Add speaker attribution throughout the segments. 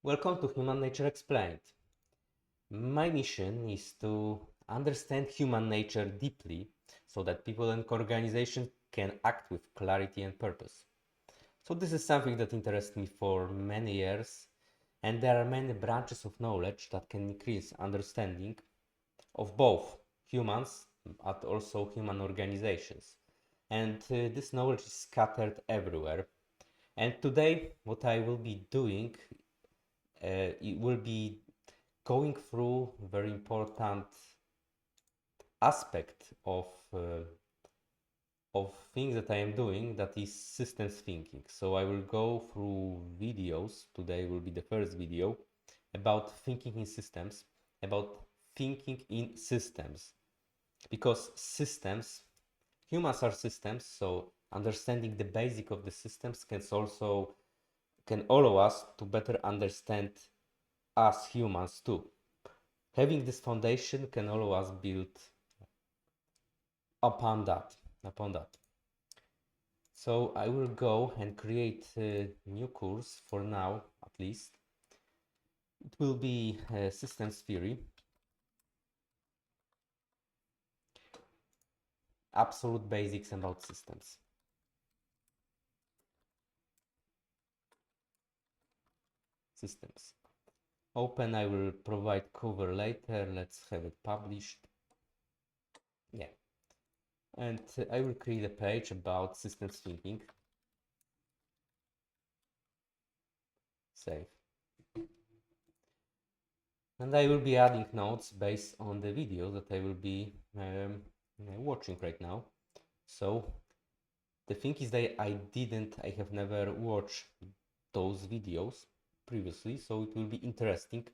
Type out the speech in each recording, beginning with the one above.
Speaker 1: Welcome to Human Nature Explained. My mission is to understand human nature deeply so that people and organizations can act with clarity and purpose. So this is something that interests me for many years, and there are many branches of knowledge that can increase understanding of both humans but also human organizations. And this knowledge is scattered everywhere. And today what I will be doing it will be going through very important aspect of things that I am doing, that is systems thinking. So I will go through videos. Today will be the first video about thinking in systems, about thinking in systems, because systems, humans are systems. So understanding the basic of the systems can allow us to better understand us humans too. Having this foundation can allow us build upon that. So I will go and create a new course for now, at least. It will be systems theory, absolute basics about systems. Systems. Open, I will provide cover later. Let's have it published. Yeah. And I will create a page about systems thinking. Save. And I will be adding notes based on the video that I will be watching right now. So the thing is that I have never watched those videos previously, so it will be interesting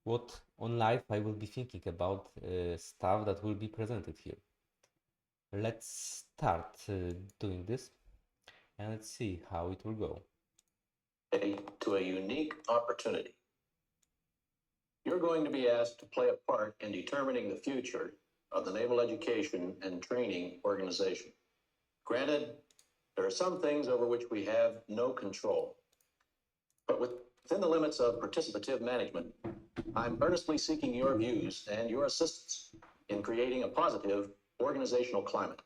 Speaker 1: what on live I will be thinking about stuff that will be presented here. Let's start doing this and let's see how it will go.
Speaker 2: To a unique opportunity. You're going to be asked to play a part in determining the future of the Naval Education and Training Organization. Granted, there are some things over which we have no control. But within the limits of participative management, I'm earnestly seeking your views and your assistance in creating a positive organizational climate.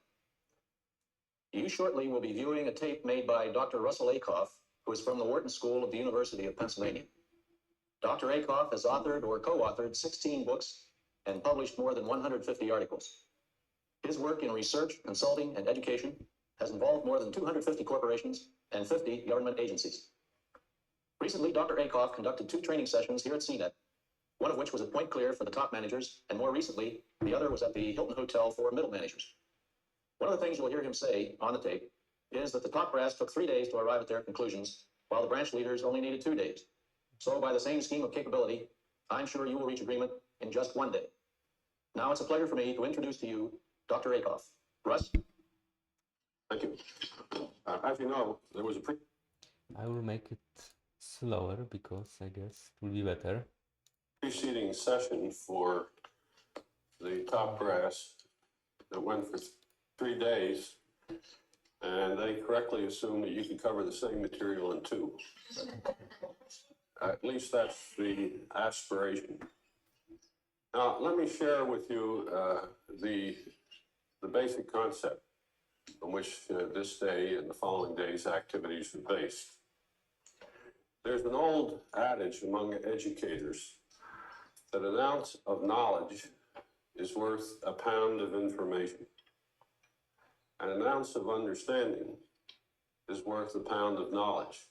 Speaker 2: You shortly will be viewing a tape made by Dr. Russell Ackoff, who is from the Wharton School of the University of Pennsylvania. Dr. Ackoff has authored or co-authored 16 books and published more than 150 articles. His work in research, consulting, and education has involved more than 250 corporations and 50 government agencies. Recently, Dr. Ackoff conducted 2 training sessions here at CNET, one of which was at Point Clear for the top managers, and more recently, the other was at the Hilton Hotel for middle managers. One of the things you'll hear him say on the tape is that the top brass took 3 days to arrive at their conclusions, while the branch leaders only needed 2 days. So by the same scheme of capability, I'm sure you will reach agreement in just 1 day. Now it's a pleasure for me to introduce to you Dr. Ackoff. Russ?
Speaker 3: Thank you. As you know, there was a
Speaker 1: I will make it slower because I guess it will be better.
Speaker 3: preceding session for the top brass that went for 3 days, and they correctly assumed that you could cover the same material in 2. At least that's the aspiration. Now, let me share with you the basic concept on which this day and the following day's activities are based. There's an old adage among educators that an ounce of knowledge is worth a pound of information, and an ounce of understanding is worth a pound of knowledge.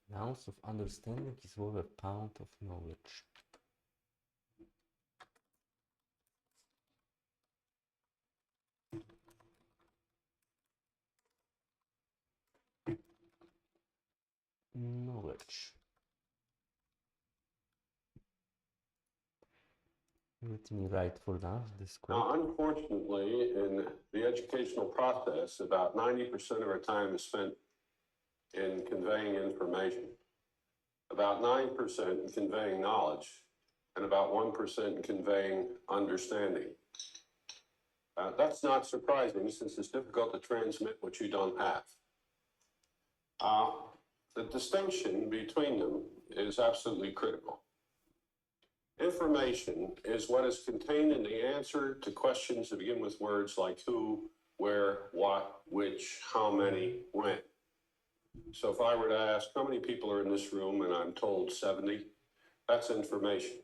Speaker 1: An ounce of understanding is worth a pound of knowledge. Knowledge. Let me write for now this quote.
Speaker 3: Now, unfortunately, in the educational process, about 90% of our time is spent in conveying information, about 9% in conveying knowledge, and about 1% in conveying understanding. That's not surprising, since it's difficult to transmit what you don't have. The distinction between them is absolutely critical. Information is what is contained in the answer to questions that begin with words like who, where, what, which, how many, when. So if I were to ask how many people are in this room and I'm told 70, that's information.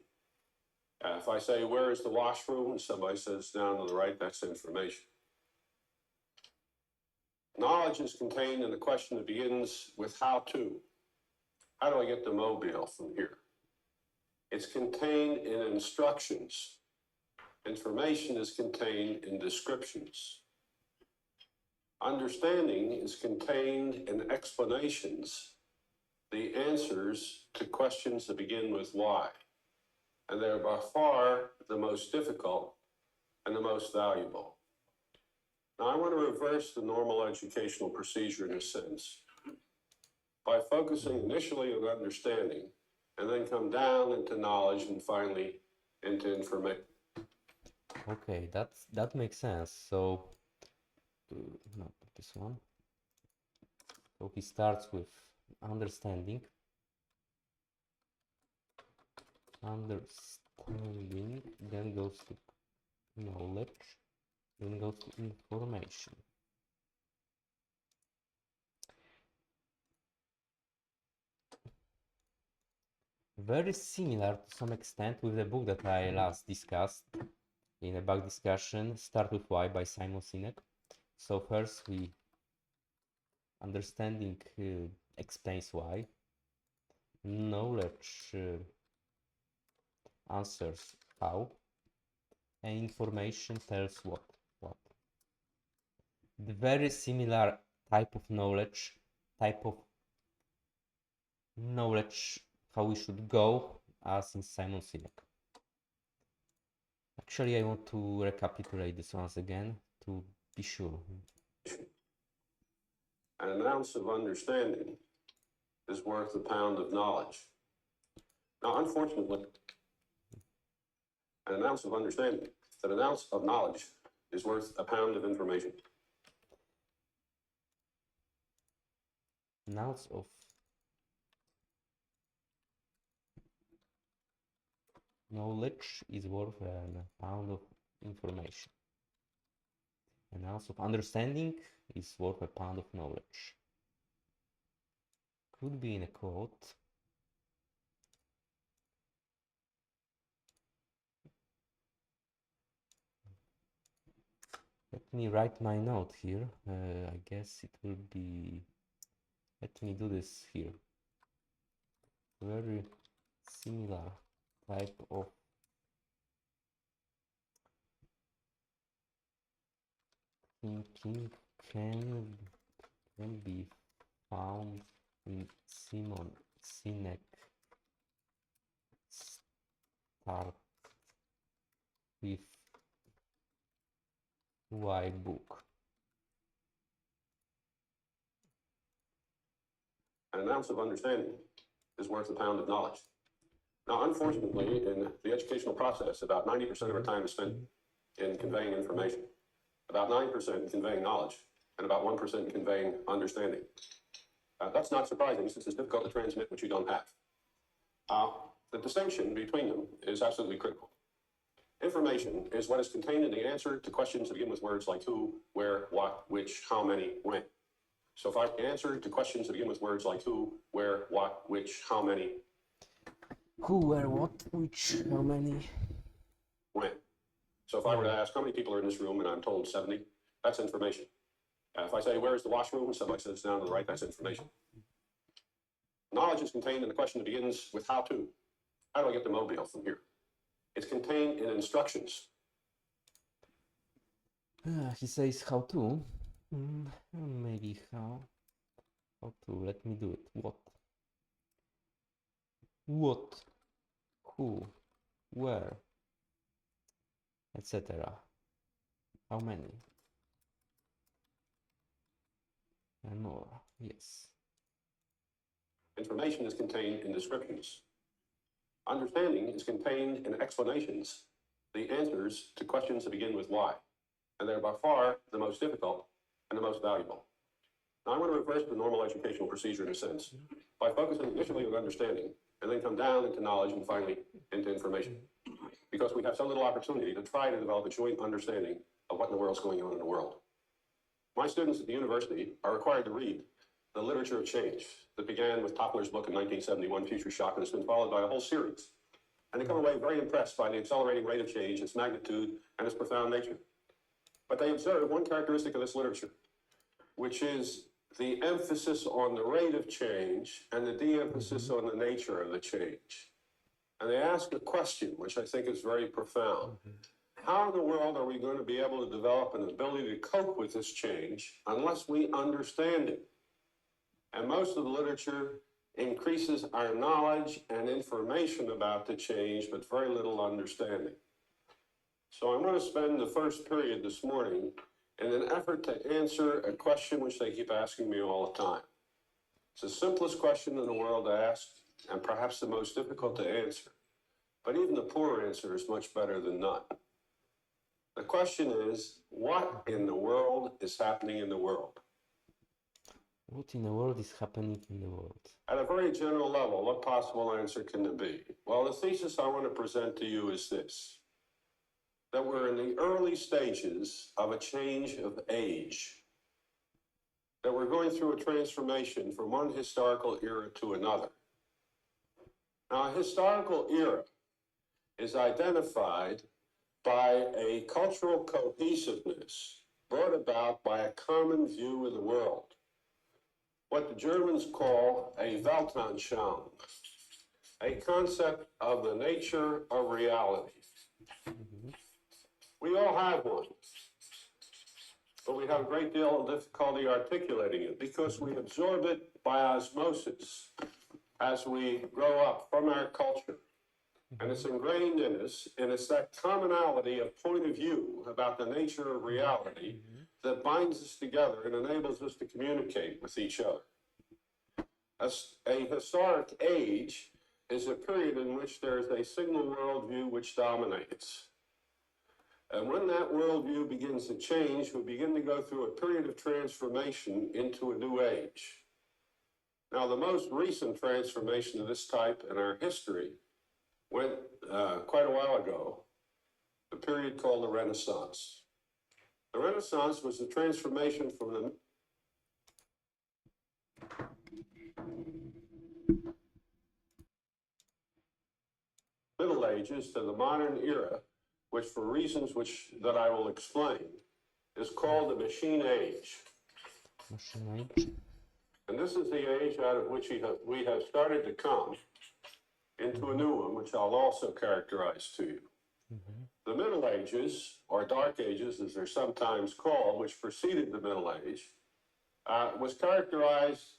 Speaker 3: If I say, where is the washroom? And somebody says down to the right, that's information. Knowledge is contained in the question that begins with how to. How do I get to Mobile from here? It's contained in instructions. Information is contained in descriptions. Understanding is contained in explanations, the answers to questions that begin with why. And they're by far the most difficult and the most valuable. Now, I want to reverse the normal educational procedure in a sense by focusing initially on understanding and then come down into knowledge and finally into information.
Speaker 1: Okay, that makes sense. So, no, this one. So he starts with understanding, then goes to knowledge, then goes to information. Very similar to some extent with the book that I last discussed in a back discussion, Start with Why by Simon Sinek. So first understanding explains why, knowledge answers how, and information tells what. The very similar type of knowledge how we should go as in Simon Sinek. Actually, I want to recapitulate this once again to be sure.
Speaker 3: An ounce of understanding is worth a pound of knowledge. Now, unfortunately, an ounce of understanding, that an ounce of knowledge is worth a pound of information.
Speaker 1: An ounce of knowledge is worth a pound of information. An ounce of understanding is worth a pound of knowledge. Could be in a quote. Let me write my note here. I guess it will be... Let me do this here. Very similar type of thinking can be found in Simon Sinek Start with Why book.
Speaker 3: An ounce of understanding is worth a pound of knowledge. Now, unfortunately, in the educational process, about 90% of our time is spent in conveying information, about 9% conveying knowledge, and about 1% conveying understanding. That's not surprising since it's difficult to transmit what you don't have. The distinction between them is absolutely critical. Information is what is contained in the answer to questions that begin with words like who, where, what, which, how many, when. So if I answer to questions that begin with words like who, where, what, which, how many.
Speaker 1: Who, where, what, which, how many.
Speaker 3: When. So if I were to ask how many people are in this room and I'm told 70, that's information. If I say, where is the washroom? And somebody says down to the right, that's information. Knowledge is contained in the question that begins with how to. How do I get to Mobile from here? It's contained in instructions.
Speaker 1: He says how to. Maybe how. How to. Let me do it. What? What? Who? Where? Etc. How many? And more. Yes.
Speaker 3: Information is contained in descriptions. Understanding is contained in explanations, the answers to questions that begin with why. And they're by far the most difficult and the most valuable. Now, I want to reverse the normal educational procedure in a sense by focusing initially on understanding and then come down into knowledge and finally into information. Because we have so little opportunity to try to develop a joint understanding of what in the world is going on in the world. My students at the university are required to read the literature of change that began with Toppler's book in 1971, Future Shock, and has been followed by a whole series. And they come away very impressed by the accelerating rate of change, its magnitude, and its profound nature. But they observe one characteristic of this literature, which is the emphasis on the rate of change and the de-emphasis on the nature of the change. And they ask a question, which I think is very profound. How in the world are we going to be able to develop an ability to cope with this change unless we understand it? And most of the literature increases our knowledge and information about the change, but very little understanding. So I'm going to spend the first period this morning in an effort to answer a question which they keep asking me all the time. It's the simplest question in the world to ask, and perhaps the most difficult to answer. But even the poor answer is much better than none. The question is, what in the world is happening in the world?
Speaker 1: What in the world is happening in the world?
Speaker 3: At a very general level, what possible answer can there be? Well, the thesis I want to present to you is this, that we're in the early stages of a change of age, that we're going through a transformation from one historical era to another. Now, a historical era is identified by a cultural cohesiveness brought about by a common view of the world, what the Germans call a Weltanschauung, a concept of the nature of reality. We all have one, but we have a great deal of difficulty articulating it because we absorb it by osmosis as we grow up from our culture. And it's ingrained in us, and it's that commonality of point of view about the nature of reality that binds us together and enables us to communicate with each other. A historic age is a period in which there is a single worldview which dominates. And when that worldview begins to change, we begin to go through a period of transformation into a new age. Now, the most recent transformation of this type in our history went quite a while ago, the period called the Renaissance. The Renaissance was the transformation from the Middle Ages to the modern era, which for reasons that I will explain, is called the Machine Age.
Speaker 1: Machine age.
Speaker 3: And this is the age out of which we have started to come into a new one, which I'll also characterize to you. The Middle Ages, or Dark Ages as they're sometimes called, which preceded the Middle Age, was characterized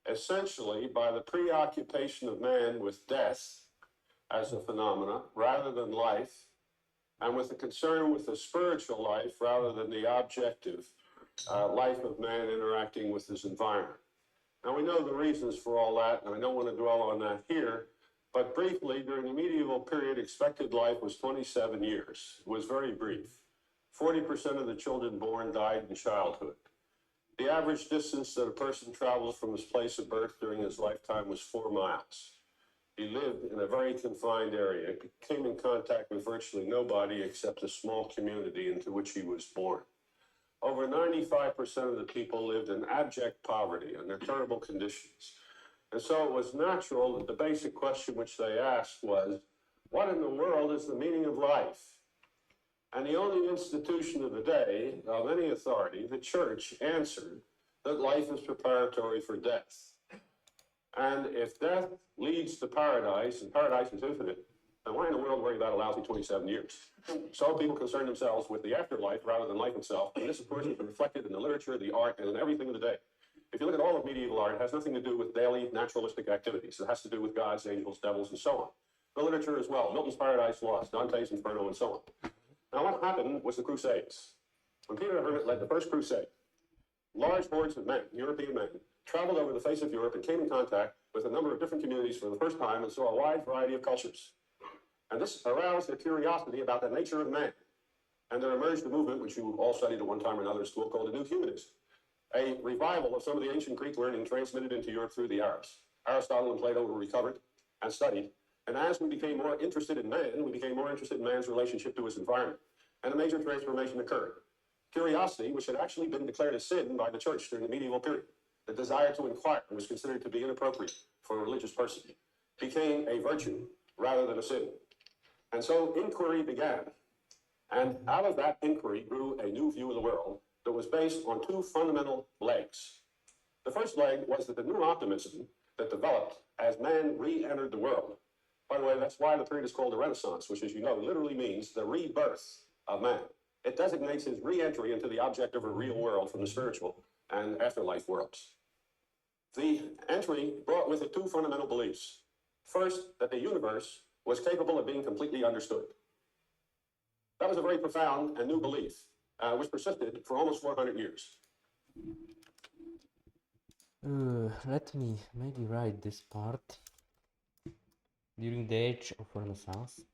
Speaker 3: essentially by the preoccupation of man with death as a phenomena rather than life, and with a concern with the spiritual life rather than the objective life of man interacting with his environment. Now, we know the reasons for all that, and I don't want to dwell on that here, but briefly, during the medieval period, expected life was 27 years. It was very brief. 40% of the children born died in childhood. The average distance that a person travels from his place of birth during his lifetime was 4 miles. He lived in a very confined area, came in contact with virtually nobody except a small community into which he was born. Over 95% of the people lived in abject poverty under terrible conditions. And so it was natural that the basic question which they asked was, what in the world is the meaning of life? And the only institution of the day, of any authority, the church, answered that life is preparatory for death. And if death leads to paradise, and paradise is infinite, then why in the world worry about a lousy 27 years? So people concern themselves with the afterlife rather than life itself. And this, of course, is reflected in the literature, the art, and in everything of the day. If you look at all of medieval art, it has nothing to do with daily naturalistic activities. It has to do with gods, angels, devils, and so on. The literature as well, Milton's Paradise Lost, Dante's Inferno, and so on. Now, what happened was the Crusades. When Peter the Hermit led the first crusade, large hordes of men, European men, traveled over the face of Europe and came in contact with a number of different communities for the first time and saw a wide variety of cultures. And this aroused their curiosity about the nature of man. And there emerged a movement, which you all studied at one time or another in school, called the New Humanism. a revival of some of the ancient Greek learning transmitted into Europe through the Arabs. Aristotle and Plato were recovered and studied. And as we became more interested in man, we became more interested in man's relationship to his environment. And a major transformation occurred. Curiosity, which had actually been declared a sin by the church during the medieval period, the desire to inquire was considered to be inappropriate for a religious person, became a virtue rather than a sin. And so inquiry began. And out of that inquiry grew a new view of the world that was based on two fundamental legs. The first leg was that the new optimism that developed as man re-entered the world. By the way, that's why the period is called the Renaissance, which, as you know, literally means the rebirth of man. It designates his re-entry into the object of a real world from the spiritual and afterlife worlds. The entry brought with it two fundamental beliefs. First, that the universe was capable of being completely understood. That was a very profound and new belief, which persisted for almost 400 years.
Speaker 1: Let me maybe write this part. During the age of Renaissance,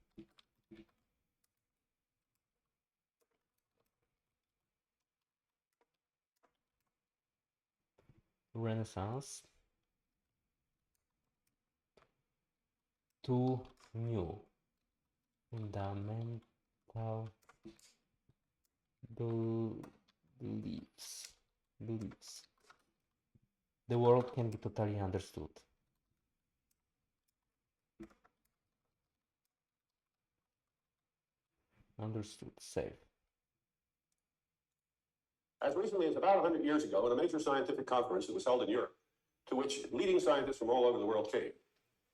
Speaker 1: two new fundamental beliefs. The world can be totally understood. Safe.
Speaker 3: As recently as about 100 years ago, at a major scientific conference that was held in Europe, to which leading scientists from all over the world came,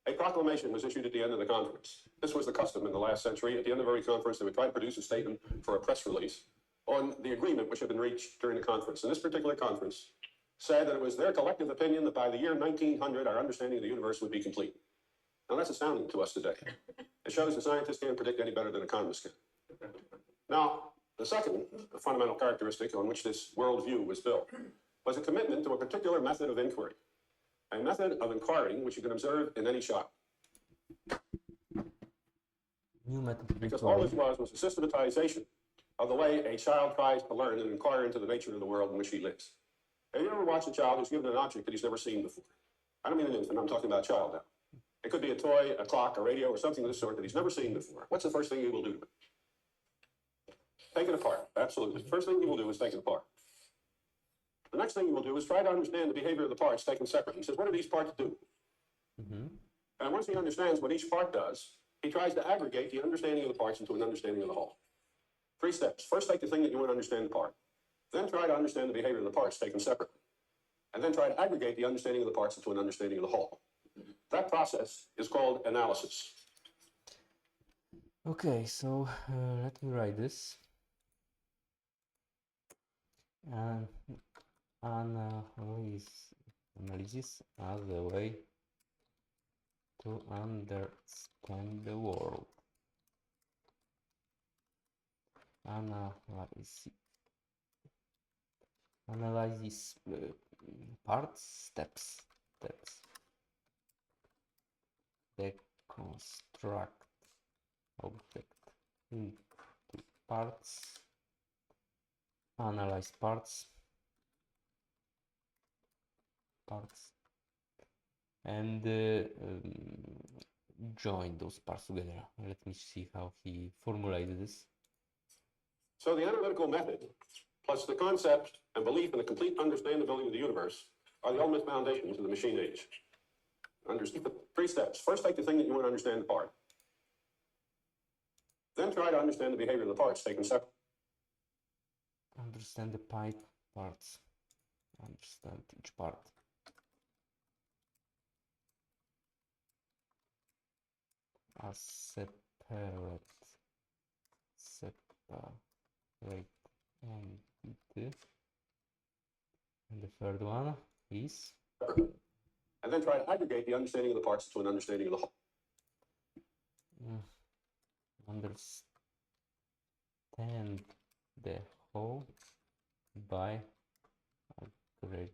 Speaker 3: a proclamation was issued at the end of the conference. This was the custom in the last century. At the end of every conference, they would try to produce a statement for a press release on the agreement which had been reached during the conference. And this particular conference said that it was their collective opinion that by the year 1900, our understanding of the universe would be complete. Now, that's astounding to us today. It shows that scientists can't predict any better than economists can. Now, the second fundamental characteristic on which this worldview was built was a commitment to a particular method of inquiry, a method of inquiring which you can observe in any child.
Speaker 1: New method of
Speaker 3: Because all this was a systematization of the way a child tries to learn and inquire into the nature of the world in which he lives. Have you ever watched a child who's given an object that he's never seen before? I don't mean an infant, I'm talking about a child now. It could be a toy, a clock, a radio, or something of this sort that he's never seen before. What's the first thing he will do to it? Take it apart, absolutely. The first thing he will do is take it apart. The next thing he will do is try to understand the behavior of the parts taken separately. He says, what do these parts do? And once he understands what each part does, he tries to aggregate the understanding of the parts into an understanding of the whole. 3 steps. First, take the thing that you want to understand the part. Then try to understand the behavior of the parts taken separately. And then try to aggregate the understanding of the parts into an understanding of the whole. That process is called analysis.
Speaker 1: Okay, so let me write this. Analysis as a way to understand the world. Analysis parts, steps. Deconstruct object into parts. Analyze parts, and join those parts together. Let me see how he formulated this.
Speaker 3: So the analytical method, plus the concept and belief in the complete understandability of the universe, are the ultimate foundations of the machine age. Understand the 3 steps. First, take the thing that you want to understand the part. Then try to understand the behavior of the parts taken separately.
Speaker 1: Understand the parts. Understand each part. As separate entity. And the third one is?
Speaker 3: And then try to aggregate the understanding of the parts to an understanding of the whole.
Speaker 1: Understand the whole by aggregating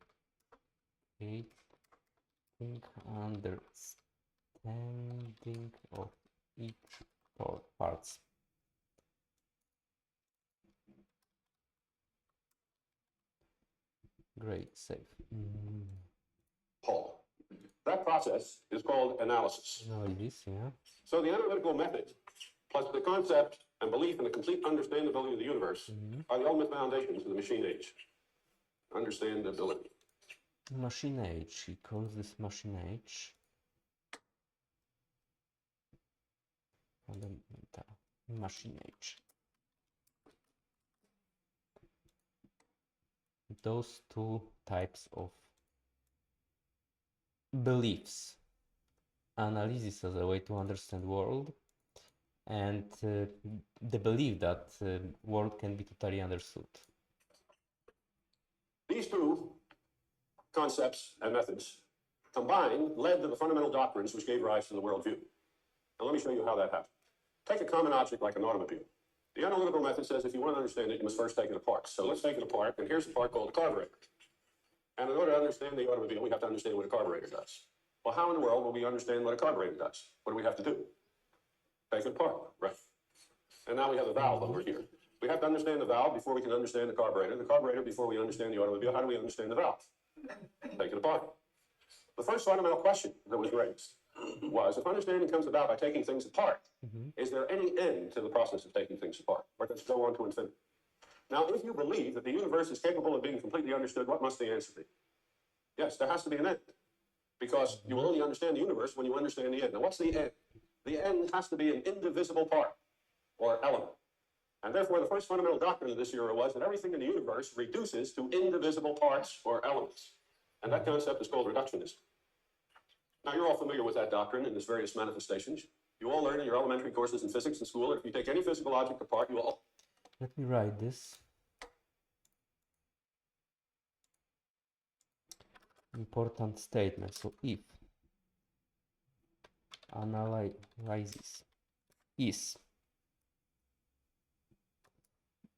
Speaker 1: understanding of each parts. Great, save.
Speaker 3: Whole. That process is called analysis.
Speaker 1: Analysis, yeah.
Speaker 3: So the analytical method, plus the concept and belief in the complete understandability of the universe, are the ultimate foundations of the machine age. Understandability.
Speaker 1: Machine age. He calls this machine age. Fundamental machine age. Those two types of beliefs. Analysis as a way to understand world, and the belief that world can be totally understood.
Speaker 3: These two concepts and methods combined led to the fundamental doctrines which gave rise to the worldview. Now let me show you how that happened. Take a common object like an automobile. The analytical method says if you want to understand it, you must first take it apart. So let's take it apart, and here's a part called a carburetor. And in order to understand the automobile, we have to understand what a carburetor does. Well, how in the world will we understand what a carburetor does? What do we have to do? Take it apart, right? And now we have a valve over here. We have to understand the valve before we can understand the carburetor. The carburetor before we understand the automobile. How do we understand the valve? Take it apart. The first fundamental question that was raised was, if understanding comes about by taking things apart, is there any end to the process of taking things apart? Or does it go on to infinity? Now, if you believe that the universe is capable of being completely understood, what must the answer be? Yes, there has to be an end. Because you will only understand the universe when you understand the end. Now, what's the end? The end has to be an indivisible part or element. And therefore, the first fundamental doctrine of this era was that everything in the universe reduces to indivisible parts or elements. And that concept is called reductionism. Now, you're all familiar with that doctrine in its various manifestations. You all learn in your elementary courses in physics in school that if you take any physical object apart, you will...
Speaker 1: Let me write this. Important statement. So if analysis is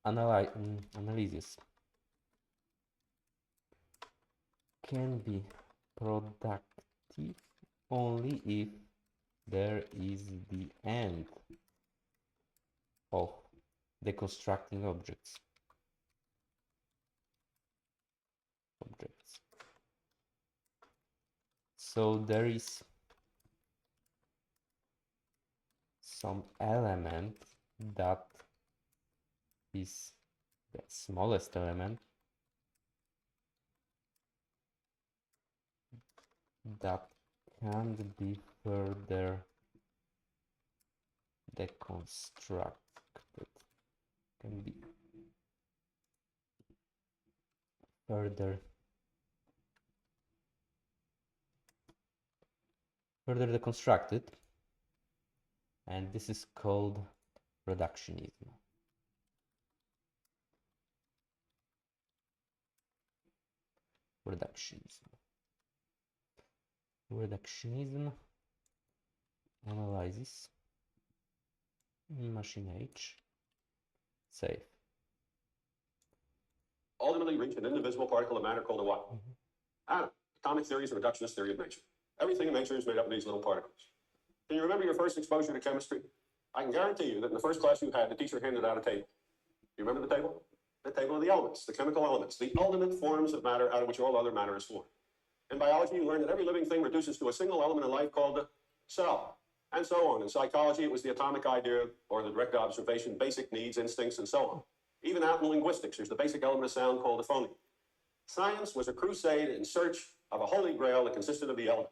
Speaker 1: analysis can be productive only if there is the end of deconstructing objects. So there is some element that is the smallest element that can't be further deconstructed. Can be further deconstructed, and this is called reductionism. Reductionism analysis machine age save.
Speaker 3: ultimately reach an indivisible particle of matter called a what? Atom. Atomic theory is a reductionist theory of nature. Everything in nature is made up of these little particles. Can you remember your first exposure to chemistry? I can guarantee you that in the first class you had, the teacher handed out a table. You remember the table? The table of the elements, the chemical elements, the ultimate forms of matter out of which all other matter is formed. In biology, you learn that every living thing reduces to a single element in life called the cell, and so on. In psychology, it was the atomic idea or the direct observation, basic needs, instincts, and so on. Even out in linguistics, there's the basic element of sound called the phoneme. Science was a crusade in search of a holy grail that consisted of the element.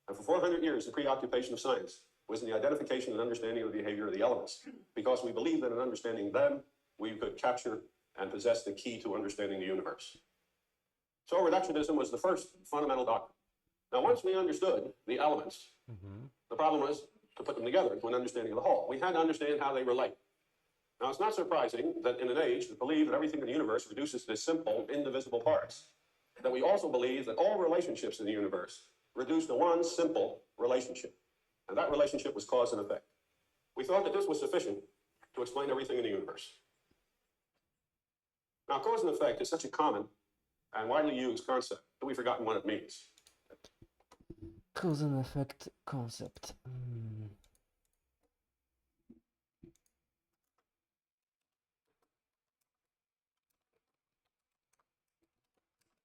Speaker 3: And for 400 years, the preoccupation of science was in the identification and understanding of the behavior of the elements, because we believed that in understanding them, we could capture and possess the key to understanding the universe. So reductionism was the first fundamental doctrine. Now, once we understood the elements, the problem was to put them together into an understanding of the whole. We had to understand how they relate. Now, it's not surprising that in an age that believed that everything in the universe reduces to simple, indivisible parts, that we also believe that all relationships in the universe reduce to one simple relationship. And that relationship was cause and effect. We thought that this was sufficient to explain everything in the universe. Now, cause and effect is such a common and widely used concept that we've forgotten what it means.
Speaker 1: Cause and effect concept.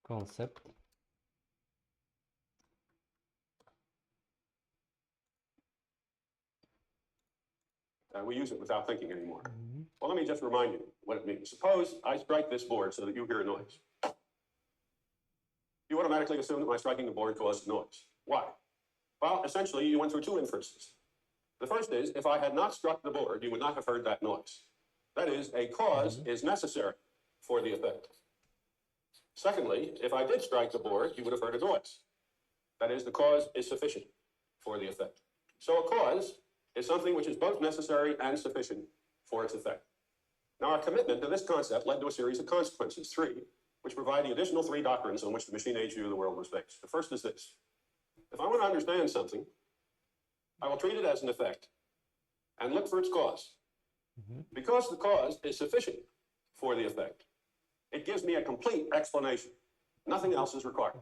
Speaker 1: concept.
Speaker 3: We use it without thinking anymore. Well, let me just remind you what it means. Suppose I strike this board so that you hear a noise. You automatically assume that my striking the board caused noise. Why? Well, essentially, you went through two inferences. The first is, if I had not struck the board, you would not have heard that noise. That is, a cause is necessary for the effect. Secondly, if I did strike the board, you would have heard a noise. That is, the cause is sufficient for the effect. So a cause is something which is both necessary and sufficient for its effect. Now, our commitment to this concept led to a series of consequences, three, which provide the additional three doctrines on which the machine age view of the world was based. The first is this. If I want to understand something, I will treat it as an effect and look for its cause. Because the cause is sufficient for the effect, it gives me a complete explanation. Nothing else is required.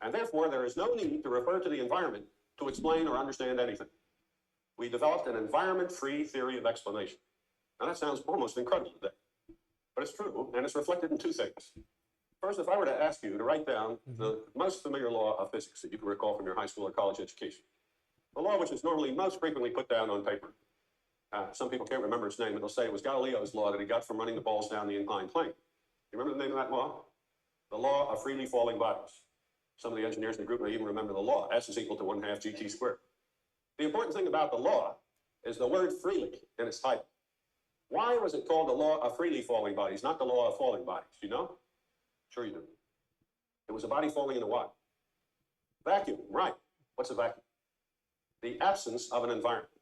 Speaker 3: And therefore, there is no need to refer to the environment to explain or understand anything. We developed an environment-free theory of explanation. Now, that sounds almost incredible today, but it's true, and it's reflected in two things. First, if I were to ask you to write down the most familiar law of physics that you can recall from your high school or college education, the law which is normally most frequently put down on paper. Some people can't remember its name, but they'll say it was Galileo's law that he got from running the balls down the inclined plane. You remember the name of that law? The law of freely falling bodies. Some of the engineers in the group may even remember the law. S is equal to 1/2 gt squared. The important thing about the law is the word freely in its title. Why was it called the law of freely falling bodies, not the law of falling bodies? You know? Sure you do. It was a body falling into what? Vacuum, right. What's a vacuum? The absence of an environment.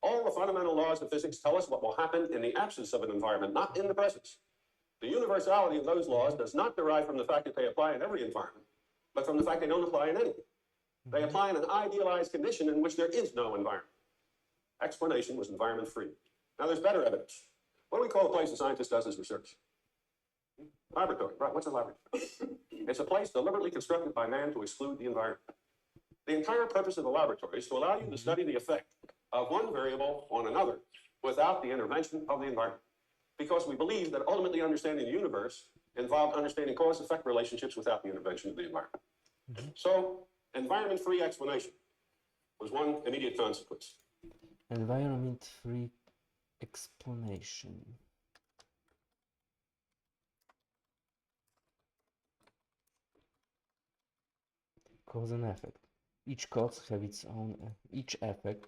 Speaker 3: All the fundamental laws of physics tell us what will happen in the absence of an environment, not in the presence. The universality of those laws does not derive from the fact that they apply in every environment, but from the fact they don't apply in any. They apply in an idealized condition in which there is no environment. Explanation was environment-free. Now, there's better evidence. What do we call a place a scientist does his research? Laboratory. Right, what's a laboratory? It's a place deliberately constructed by man to exclude the environment. The entire purpose of the laboratory is to allow you to study the effect of one variable on another without the intervention of the environment. Because we believe that ultimately understanding the universe involved understanding cause-effect relationships without the intervention of the environment. So, environment-free explanation was one immediate consequence.
Speaker 1: Environment-free explanation. Cause and effect. Each cause have its own, each effect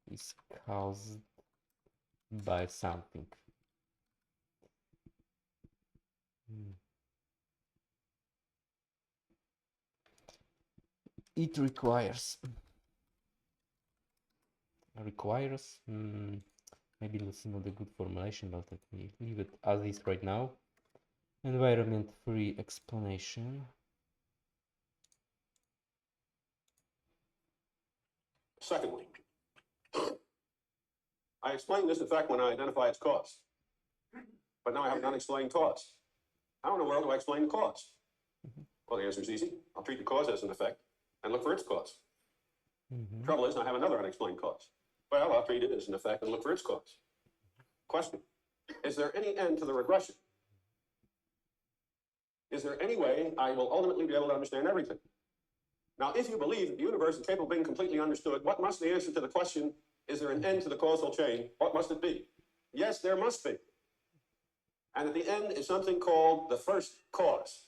Speaker 1: is caused by something. It requires, maybe that's not a good formulation, but let me leave it as is right now. Environment-free explanation.
Speaker 3: Secondly, I explained this effect when I identify its cause. But now I have an unexplained cause. How in the world do I explain the cause? Well, the answer is easy. I'll treat the cause as an effect and look for its cause. Trouble is, I have another unexplained cause. Well, I'll treat it as an effect and look for its cause. Question. Is there any end to the regression? Is there any way I will ultimately be able to understand everything? Now, if you believe that the universe is capable of being completely understood, what must the answer to the question, is there an end to the causal chain, what must it be? Yes, there must be. And at the end is something called the first cause.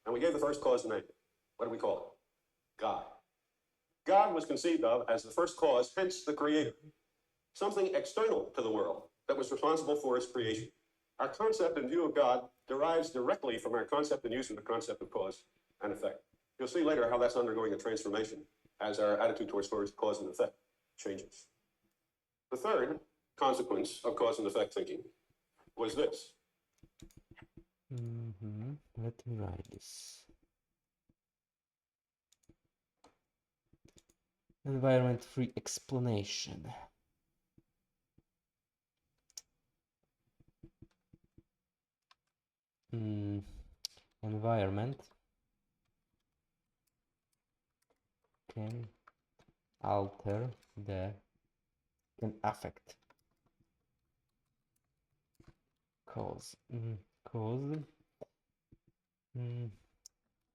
Speaker 3: And we gave the first cause a name. What do we call it? God. God was conceived of as the first cause, hence the creator. Something external to the world that was responsible for its creation. Our concept and view of God derives directly from our concept and use of the concept of cause and effect. You'll see later how that's undergoing a transformation as our attitude towards cause and effect changes. The third consequence of cause and effect thinking was this.
Speaker 1: Let me write this. Environment-free explanation. Environment can alter can affect cause. Cause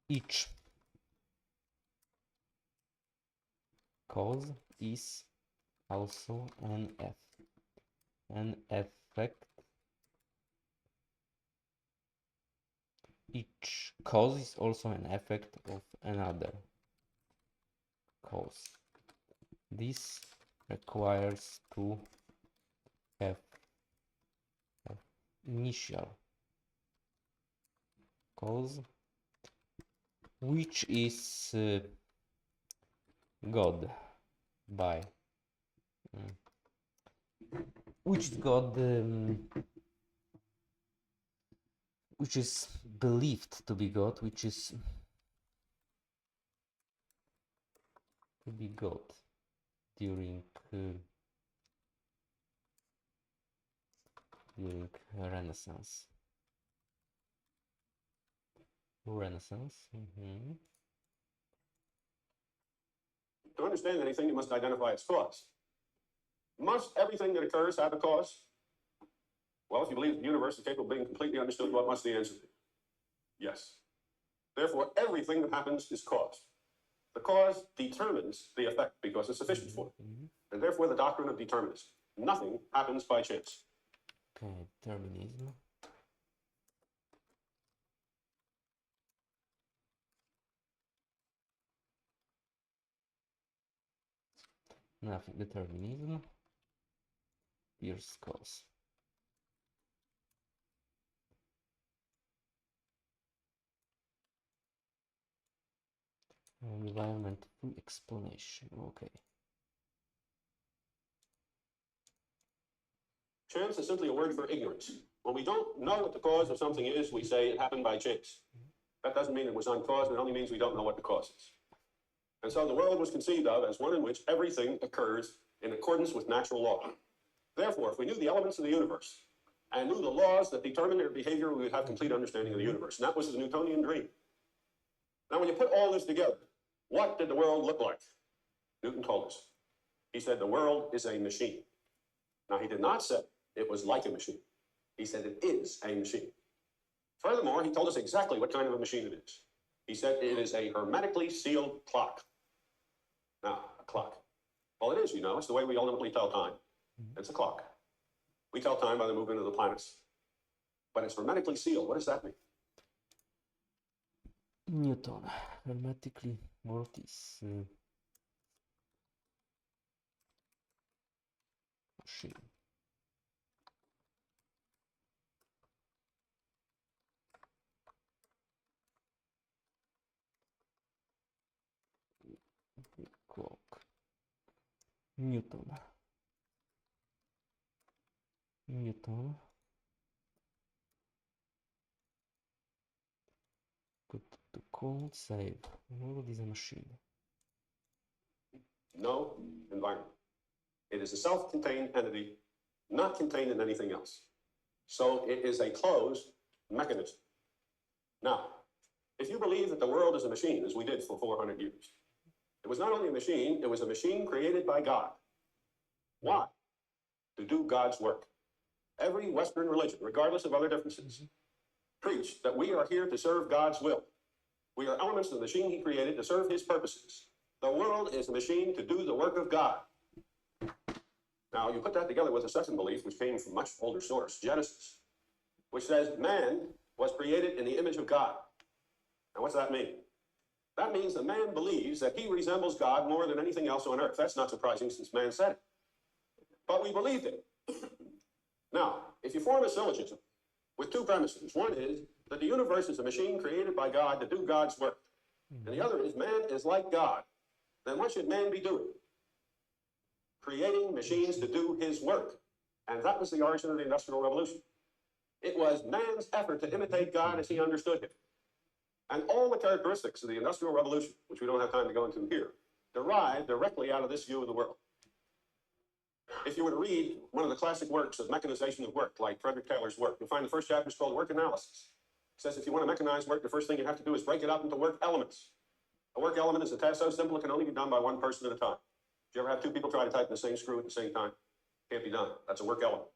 Speaker 1: Each cause is also an effect. Each cause is also an effect of another cause. This requires to have initial cause, which is God by which God which is believed to be God, which is to be God during Renaissance.
Speaker 3: To understand anything, you must identify its cause. Must everything that occurs have a cause? Well, if you believe the universe is capable of being completely understood, what must the answer be? Yes. Therefore, everything that happens is caused. The cause determines the effect because it's sufficient for it. And therefore, the doctrine of determinism. Nothing happens by chance.
Speaker 1: Okay, determinism. Nothing, determinism. Here's cause. Environment full explanation. Okay.
Speaker 3: Chance is simply a word for ignorance. When we don't know what the cause of something is, we say it happened by chance. That doesn't mean it was uncaused, it only means we don't know what the cause is. And so the world was conceived of as one in which everything occurs in accordance with natural law. Therefore, if we knew the elements of the universe and knew the laws that determine their behavior, we would have complete understanding of the universe. And that was the Newtonian dream. Now, when you put all this together, what did the world look like? Newton told us. He said the world is a machine. Now, he did not say it was like a machine. He said it is a machine. Furthermore, he told us exactly what kind of a machine it is. He said it is a hermetically sealed clock. Now, a clock. Well, it is, you know. It's the way we ultimately tell time. It's a clock. We tell time by the movement of the planets. But it's hermetically sealed. What does that mean?
Speaker 1: Newton. Hermetically, what is machine? Clock. Newton. Good to call, save. World is a machine.
Speaker 3: No environment. It is a self-contained entity, not contained in anything else. So it is a closed mechanism. Now, if you believe that the world is a machine, as we did for 400 years, it was not only a machine, it was a machine created by God. Why? To do God's work. Every Western religion, regardless of other differences, preach that we are here to serve God's will. We are elements of the machine he created to serve his purposes. The world is a machine to do the work of God. Now, you put that together with a second belief, which came from a much older source, Genesis, which says man was created in the image of God. Now, what's that mean? That means that man believes that he resembles God more than anything else on earth. That's not surprising since man said it. But we believed it. Now, if you form a syllogism with two premises, one is that the universe is a machine created by God to do God's work, and the other is man is like God, then what should man be doing? Creating machines to do his work. And that was the origin of the Industrial Revolution. It was man's effort to imitate God as he understood him. And all the characteristics of the Industrial Revolution, which we don't have time to go into here, derive directly out of this view of the world. If you were to read one of the classic works of mechanization of work, like Frederick Taylor's work, you'll find the first chapter is called Work Analysis. It says if you want to mechanize work, the first thing you have to do is break it up into work elements. A work element is a task so simple it can only be done by one person at a time. Did you ever have two people try to type in the same screw at the same time? Can't be done. That's a work element.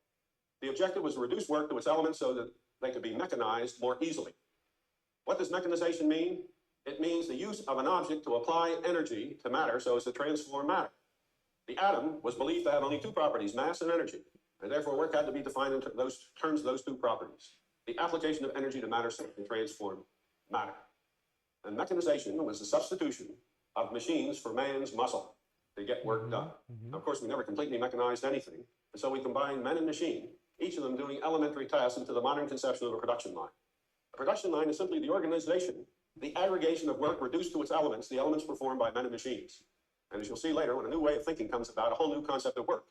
Speaker 3: The objective was to reduce work to its elements so that they could be mechanized more easily. What does mechanization mean? It means the use of an object to apply energy to matter so as to transform matter. The atom was believed to have only two properties, mass and energy, and therefore work had to be defined in terms of those two properties. The application of energy to matter so as to transform matter. And mechanization was the substitution of machines for man's muscle to get work done. Now, of course, we never completely mechanized anything, and so we combined man and machine, each of them doing elementary tasks into the modern conception of a production line. A production line is simply the organization, the aggregation of work reduced to its elements, the elements performed by men and machines. And as you'll see later, when a new way of thinking comes about, a whole new concept of work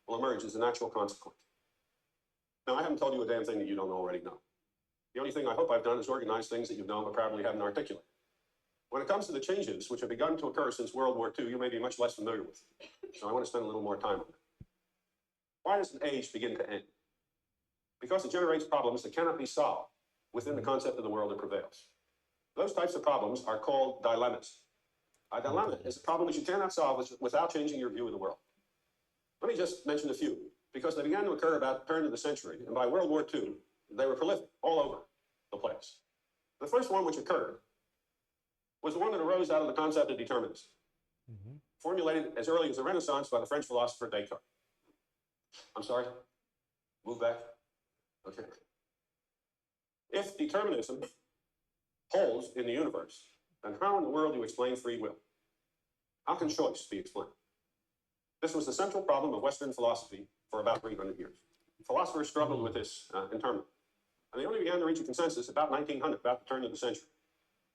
Speaker 3: will emerge as a natural consequence. Now, I haven't told you a damn thing that you don't already know. The only thing I hope I've done is organize things that you've known but probably haven't articulated. When it comes to the changes which have begun to occur since World War II, you may be much less familiar with. So I want to spend a little more time on it. Why does an age begin to end? Because it generates problems that cannot be solved within the concept of the world that prevails. Those types of problems are called dilemmas. A dilemma is a problem that you cannot solve without changing your view of the world. Let me just mention a few, because they began to occur about the turn of the century, and by World War II, they were prolific all over the place. The first one which occurred was the one that arose out of the concept of determinism, formulated as early as the Renaissance by the French philosopher Descartes. I'm sorry? Move back? Okay. If determinism holds in the universe, then how in the world do you explain free will? How can choice be explained? This was the central problem of Western philosophy for about 300 years. Philosophers struggled with this internally. And they only began to reach a consensus about 1900, about the turn of the century.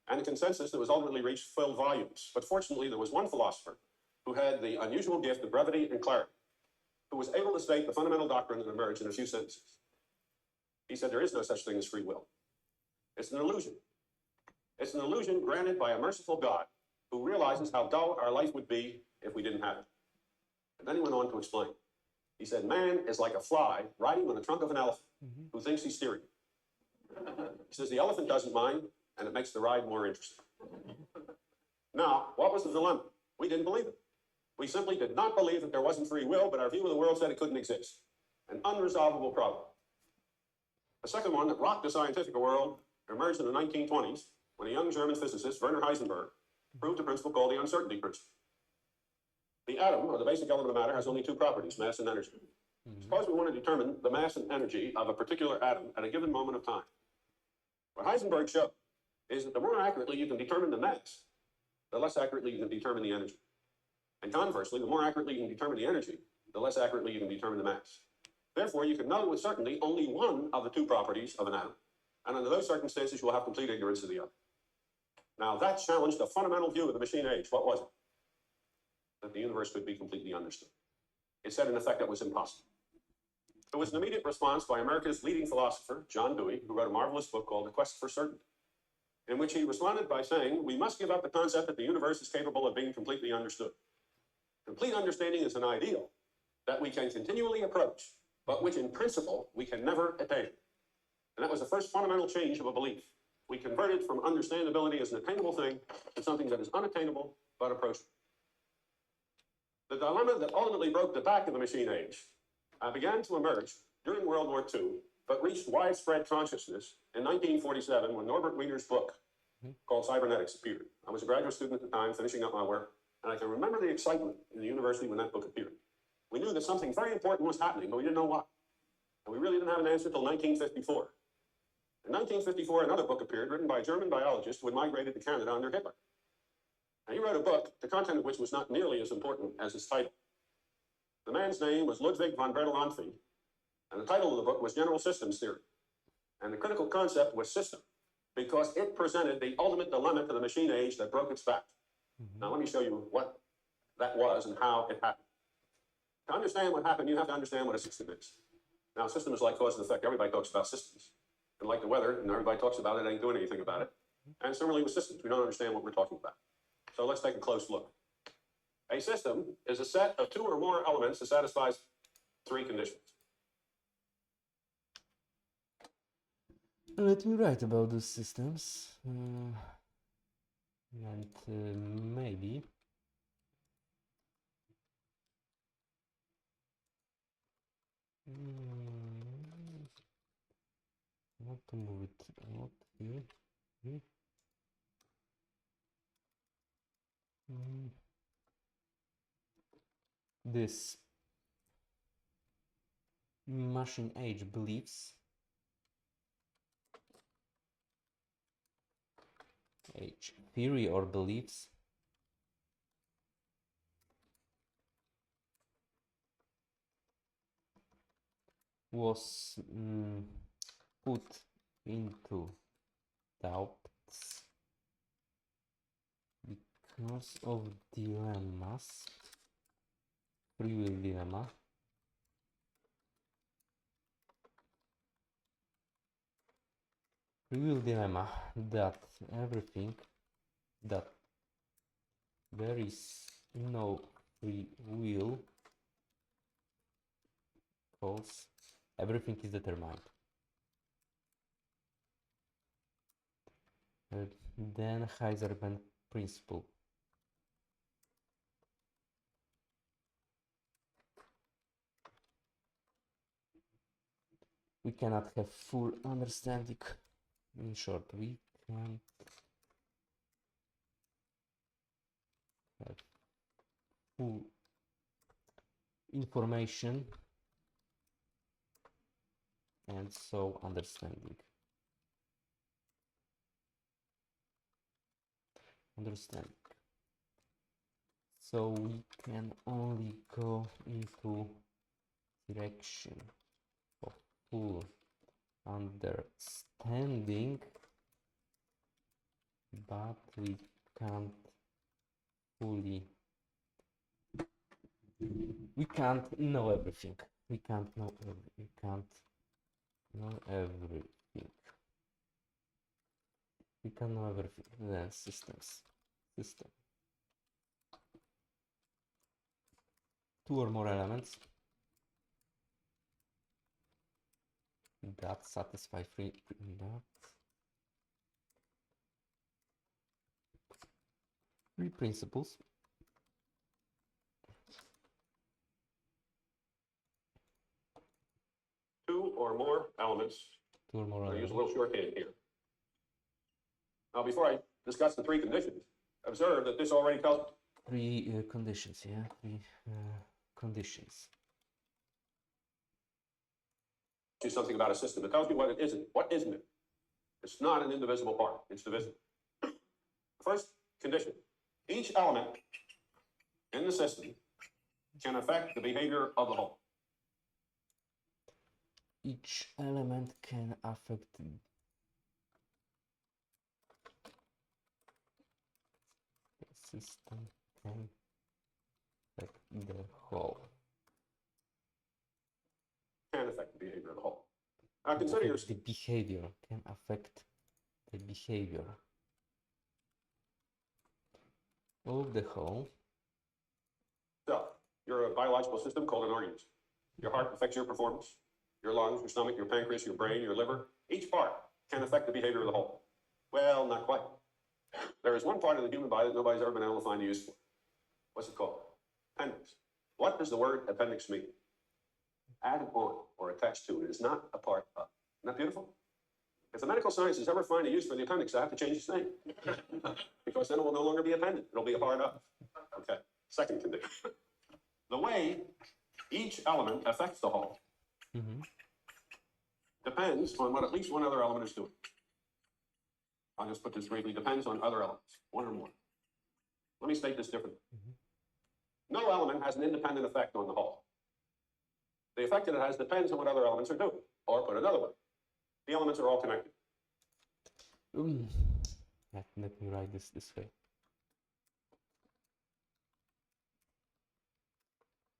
Speaker 3: And the consensus that was ultimately reached filled volumes. But fortunately, there was one philosopher who had the unusual gift of brevity and clarity, who was able to state the fundamental doctrine that emerged in a few sentences. He said there is no such thing as free will. It's an illusion. It's an illusion granted by a merciful God who realizes how dull our life would be if we didn't have it. And then he went on to explain. He said, man is like a fly riding on the trunk of an elephant who thinks he's steering. He says the elephant doesn't mind, and it makes the ride more interesting. Now, what was the dilemma? We didn't believe it. We simply did not believe that there wasn't free will, but our view of the world said it couldn't exist. An unresolvable problem. The second one that rocked the scientific world emerged in the 1920s when a young German physicist, Werner Heisenberg, proved a principle called the uncertainty principle. The atom, or the basic element of matter, has only two properties, mass and energy. Suppose we want to determine the mass and energy of a particular atom at a given moment of time. What Heisenberg showed is that the more accurately you can determine the mass, the less accurately you can determine the energy. And conversely, the more accurately you can determine the energy, the less accurately you can determine the mass. Therefore, you can know with certainty only one of the two properties of an atom. And under those circumstances, you will have complete ignorance of the other. Now, that challenged a fundamental view of the machine age. What was it? That the universe could be completely understood. It said, in effect, that was impossible. There was an immediate response by America's leading philosopher, John Dewey, who wrote a marvelous book called The Quest for Certainty, in which he responded by saying, we must give up the concept that the universe is capable of being completely understood. Complete understanding is an ideal that we can continually approach, but which in principle we can never attain. And that was the first fundamental change of a belief. We converted from understandability as an attainable thing to something that is unattainable but approachable. The dilemma that ultimately broke the back of the machine age began to emerge during World War II, but reached widespread consciousness in 1947 when Norbert Wiener's book called Cybernetics appeared. I was a graduate student at the time, finishing up my work, and I can remember the excitement in the university when that book appeared. We knew that something very important was happening, but we didn't know what. And we really didn't have an answer until 1954. In 1954, another book appeared written by a German biologist who had migrated to Canada under Hitler. And he wrote a book, the content of which was not nearly as important as his title. The man's name was Ludwig von Bertalanffy, and the title of the book was General Systems Theory. And the critical concept was system, because it presented the ultimate dilemma to the machine age that broke its back. Now, let me show you what that was and how it happened. To understand what happened, you have to understand what a system is. Now, a system is like cause and effect. Everybody talks about systems. And like the weather, and everybody talks about it, ain't doing anything about it. And similarly with systems, we don't understand what we're talking about. So let's take a close look. A system is a set of two or more elements that satisfies three conditions.
Speaker 1: Let me write about those systems. And maybe not to move it a lot here. Mhm. This machine age beliefs age theory or beliefs was put into doubts because of dilemmas, free will dilemma, that everything that there is no free will because everything is determined. Then Heisenberg principle. We cannot have full understanding. In short, we can have full information and so understanding. So we can only go into direction of full understanding, but we can't fully, we can't know everything. We can't know everything. We can know everything. Then system. 2 or more elements that satisfy three principles.
Speaker 3: Two or more elements. I'll use a little shorthand here. Now, before I discuss the three conditions, observe that this already tells
Speaker 1: three conditions. Yeah, three conditions.
Speaker 3: you something about a system. It tells you what it isn't. What isn't it? It's not an indivisible part. It's divisible. First condition: each element in the system can affect the behavior of the whole.
Speaker 1: Each element can affect the system, can affect the whole.
Speaker 3: Can affect the behavior of the whole. Now consider your
Speaker 1: the behavior can affect the behavior of the whole.
Speaker 3: self. You're a biological system called an organism. Your heart affects your performance. Your lungs, your stomach, your pancreas, your brain, your liver. Each part can affect the behavior of the whole. Well, not quite. There is one part of the human body that nobody's ever been able to find a use for. What's it called? Appendix. What does the word appendix mean? Added on or attached to. It is not a part of. Isn't that beautiful? If the medical sciences ever find a use for the appendix, I have to change its name. Because then it will no longer be appended. It'll be a part of. Okay. Second condition. The way each element affects the whole depends on what at least one other element is doing. I'll just put this briefly. Depends on other elements, one or more. Let me state this differently. No element has an independent effect on the whole. The effect that it has depends on what other elements are doing. Or put another way, the elements are all connected.
Speaker 1: Let me write this way.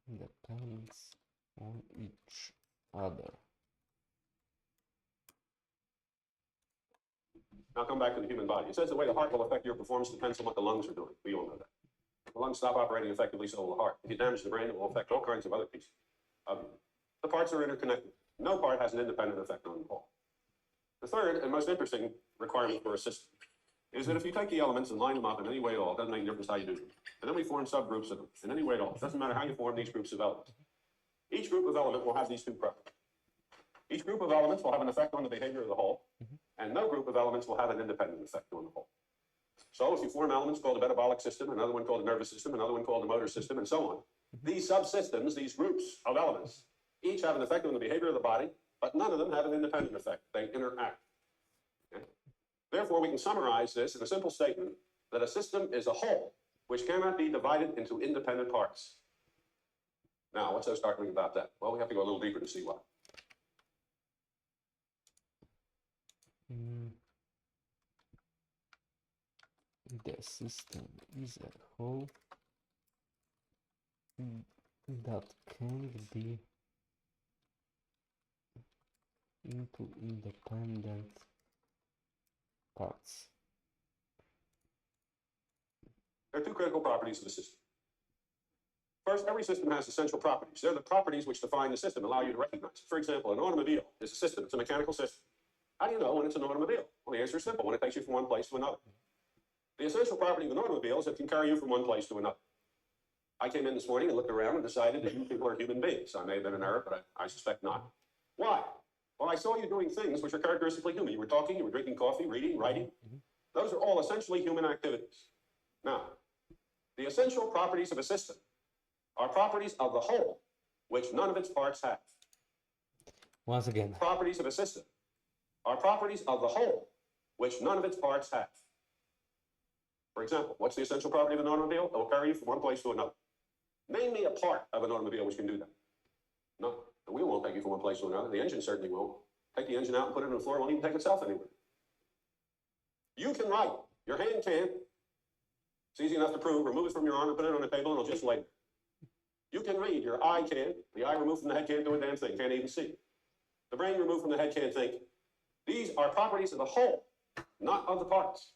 Speaker 1: Depends on each other.
Speaker 3: Now come back to the human body. It says the way the heart will affect your performance depends on what the lungs are doing. We all know that. If the lungs stop operating effectively, so will the heart. If you damage the brain, it will affect all kinds of other pieces of you. The parts are interconnected. No part has an independent effect on the whole. The third and most interesting requirement for a system is that if you take the elements and line them up in any way at all, it doesn't make a difference how you do them. And then we form subgroups of them in any way at all. It doesn't matter how you form these groups of elements. Each group of elements will have these two properties. Each group of elements will have an effect on the behavior of the whole, and no group of elements will have an independent effect on the whole. So if you form elements called a metabolic system, another one called a nervous system, another one called a motor system, and so on, these subsystems, these groups of elements, each have an effect on the behavior of the body, but none of them have an independent effect. They interact. Okay? Therefore, we can summarize this in a simple statement that a system is a whole which cannot be divided into independent parts. Now, what's so startling about that? Well, we have to go a little deeper to see why.
Speaker 1: The system is a whole that can be into independent parts.
Speaker 3: There are two critical properties of the system. First, every system has essential properties. They're the properties which define the system, allow you to recognize it. For example, an automobile is a system. It's a mechanical system. How do you know when it's an automobile? Well, the answer is simple, when it takes you from one place to another. The essential property of an automobile is it can carry you from one place to another. I came in this morning and looked around and decided that you people are human beings. I may have been in error, but I suspect not. Why? Well, I saw you doing things which are characteristically human. You were talking, you were drinking coffee, reading, writing. Those are all essentially human activities. Now, the essential properties of a system are properties of the whole, which none of its parts have.
Speaker 1: Once again.
Speaker 3: Properties of a system are properties of the whole, which none of its parts have. For example, what's the essential property of an automobile? It will carry you from one place to another. Name me a part of an automobile which can do that. No, the wheel won't take you from one place to another. The engine certainly won't. Take the engine out and put it on the floor, it won't even take itself anywhere. You can write. Your hand can't. It's easy enough to prove. Remove it from your arm and put it on the table and it'll just lay there. You can read. Your eye can. The eye removed from the head can't do a damn thing. Can't even see. The brain removed from the head can't think. These are properties of the whole, not of the parts.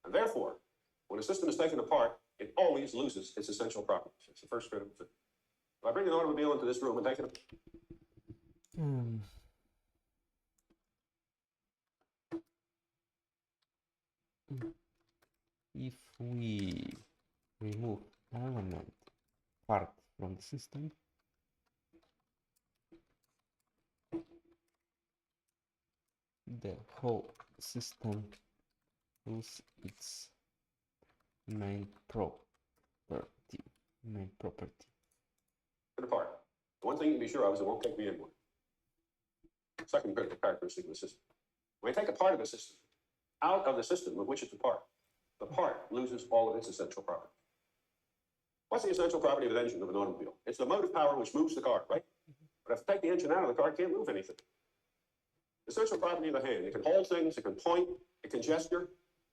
Speaker 3: And therefore, when a system is taken apart, it always loses its essential properties. It's the first critical thing. If I bring an automobile into this room and take it...
Speaker 1: If we remove element part from the system, the whole system loses its main property.
Speaker 3: apart. One thing you can be sure of is it won't take me anywhere. Second critical characteristic of the system. When you take a part of a system out of the system of which it's a part, the part loses all of its essential property. What's the essential property of an engine of an automobile? It's the motive power which moves the car, right? But if you take the engine out of the car, it can't move anything. Essential property of the hand. It can hold things, it can point, it can gesture,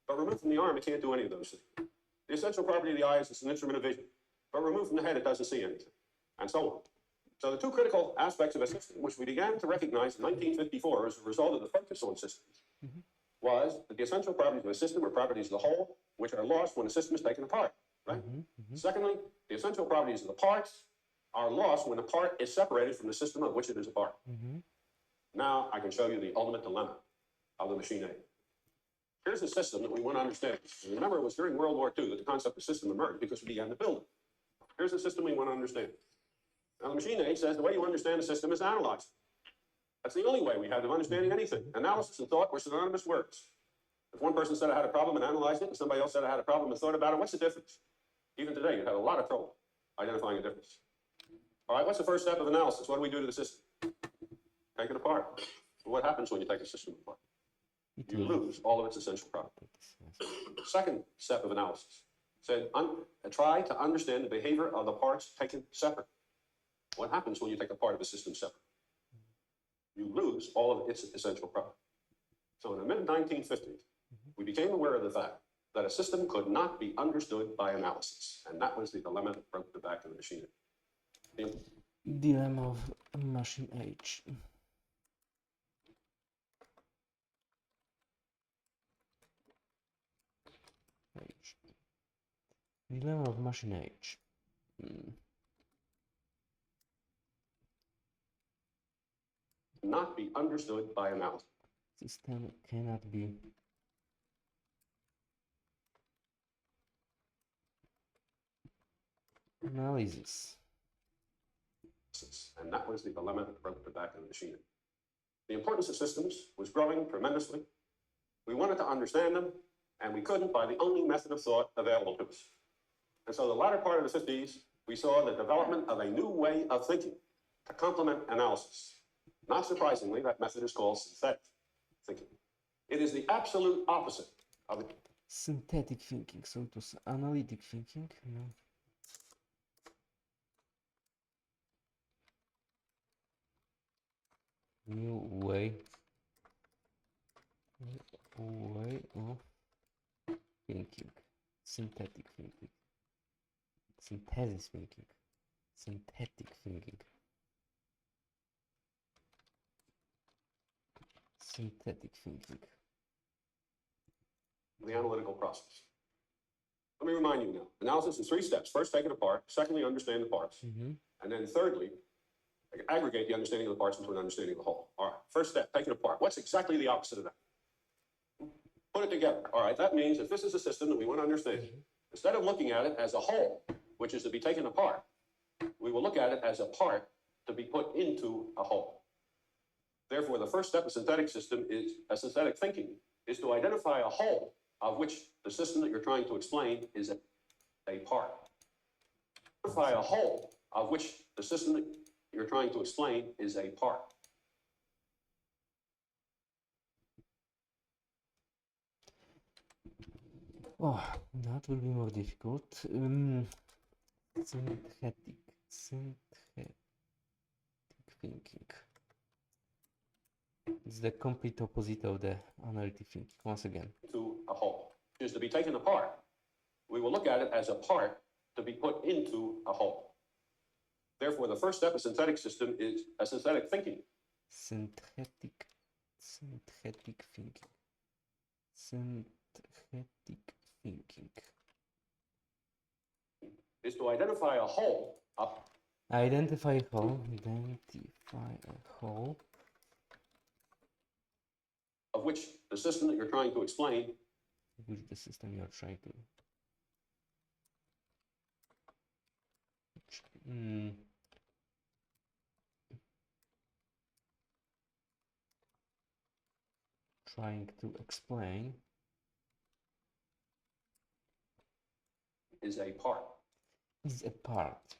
Speaker 3: but removed from the arm, it can't do any of those things. The essential property of the eye is it's an instrument of vision, but removed from the head, it doesn't see anything, and so on. So the two critical aspects of a system, which we began to recognize in 1954 as a result of the focus on systems, was that the essential properties of a system are properties of the whole, which are lost when a system is taken apart, right? Secondly, the essential properties of the parts are lost when a part is separated from the system of which it is a part. Now I can show you the ultimate dilemma of the machine age. Here's a system that we want to understand. Remember, it was during World War II that the concept of system emerged because we began to build it. Here's a system we want to understand. Now, the machine age says the way you understand a system is to analyze it. That's the only way we have of understanding anything. Analysis and thought were synonymous words. If one person said I had a problem and analyzed it, and somebody else said I had a problem and thought about it, what's the difference? Even today, you'd have a lot of trouble identifying a difference. All right, what's the first step of analysis? What do we do to the system? Take it apart. What happens when you take a system apart? You lose all of its essential properties. Second step of analysis said, try to understand the behavior of the parts taken separate. What happens when you take a part of a system separate? You lose all of its essential properties. So in the mid-1950s, we became aware of the fact that a system could not be understood by analysis. And that was the dilemma that broke the back of the machine.
Speaker 1: Dilemma of machine age. Dilemma of machine age.
Speaker 3: Not be understood by analysis.
Speaker 1: System cannot be analysis.
Speaker 3: And that was the dilemma that broke the back of the machine. The importance of systems was growing tremendously. We wanted to understand them, and we couldn't by the only method of thought available to us. And so the latter part of the 50s, we saw the development of a new way of thinking to complement analysis. Not surprisingly, that method is called synthetic thinking. It is the absolute opposite of the
Speaker 1: Synthetic thinking, so it was analytic thinking. No. New way of thinking. Synthetic thinking. Synthesis thinking. Synthetic thinking. Synthetic thinking.
Speaker 3: the analytical process. Let me remind you now, analysis is 3 steps. First, take it apart. Secondly, understand the parts. And then thirdly, aggregate the understanding of the parts into an understanding of the whole. All right, first step, take it apart. What's exactly the opposite of that? Put it together. All right, that means if this is a system that we want to understand, instead of looking at it as a whole, which is to be taken apart, we will look at it as a part to be put into a whole. Therefore, the first step of synthetic system is synthetic thinking is to identify a whole of which the system that you're trying to explain is a part. Identify a whole of which the system that you're trying to explain is a part.
Speaker 1: Oh, that will be more difficult. Synthetic thinking. It's the complete opposite of the analytic thinking. Once again.
Speaker 3: To a whole, which is to be taken apart. We will look at it as a part to be put into a whole. Therefore, the first step of synthetic system is a synthetic thinking.
Speaker 1: Synthetic thinking. Synthetic thinking.
Speaker 3: Is to identify a whole.
Speaker 1: Identify a whole.
Speaker 3: Of which the system that you're trying to explain.
Speaker 1: Which the system you're trying to. Trying to explain.
Speaker 3: Is a part.
Speaker 1: Is a part.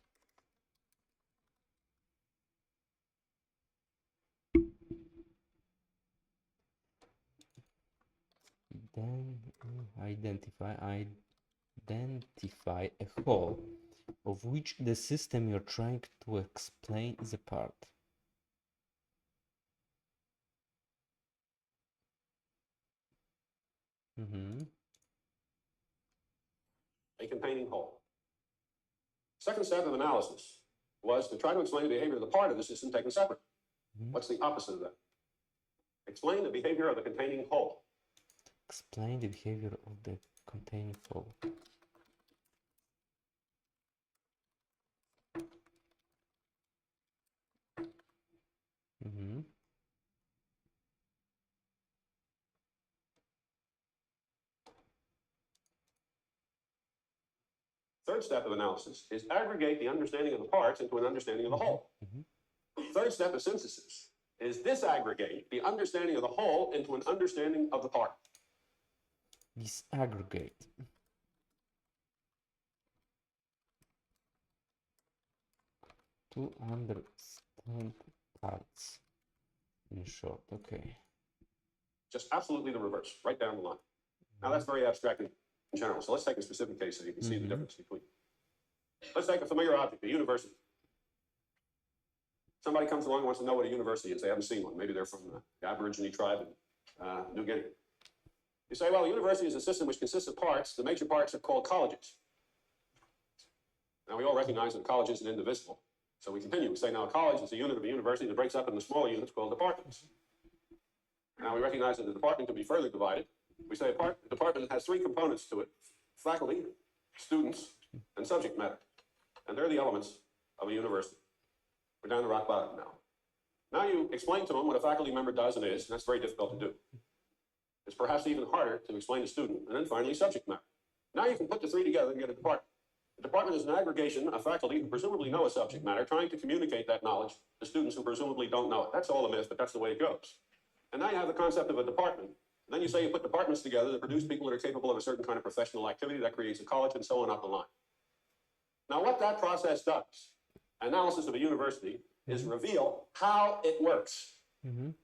Speaker 1: Then identify a whole of which the system you're trying to explain is a part.
Speaker 3: A containing whole. Second step of analysis was to try to explain the behavior of the part of the system taken separate. What's the opposite of that? Explain the behavior of the containing whole.
Speaker 1: Explain the behavior of the containing whole.
Speaker 3: Third step of analysis is aggregate the understanding of the parts into an understanding of the whole. Third step of synthesis is disaggregate the understanding of the whole into an understanding of the part.
Speaker 1: Disaggregate. To understand parts. In short, okay.
Speaker 3: Just absolutely the reverse, right down the line. Now that's very abstract in general, so let's take a specific case so you can see the difference between. Let's take a familiar object, a university. Somebody comes along and wants to know what a university is. They haven't seen one. Maybe they're from the Aborigine tribe in New Guinea. You say, well, a university is a system which consists of parts. The major parts are called colleges. Now, we all recognize that a college isn't indivisible. So we continue. We say, now, a college is a unit of a university that breaks up into smaller units called departments. Now, we recognize that the department can be further divided. We say a department has 3 components to it: faculty, students, and subject matter. And they're the elements of a university. We're down to rock bottom now. Now you explain to them what a faculty member does and is, and that's very difficult to do. It's perhaps even harder to explain to student, and then finally subject matter. Now you can put the 3 together and get a department. The department is an aggregation of faculty who presumably know a subject matter, trying to communicate that knowledge to students who presumably don't know it. That's all a myth, but that's the way it goes. And now you have the concept of a department. And then you say you put departments together that produce people that are capable of a certain kind of professional activity that creates a college and so on up the line. Now, what that process does, analysis of a university, is reveal how it works.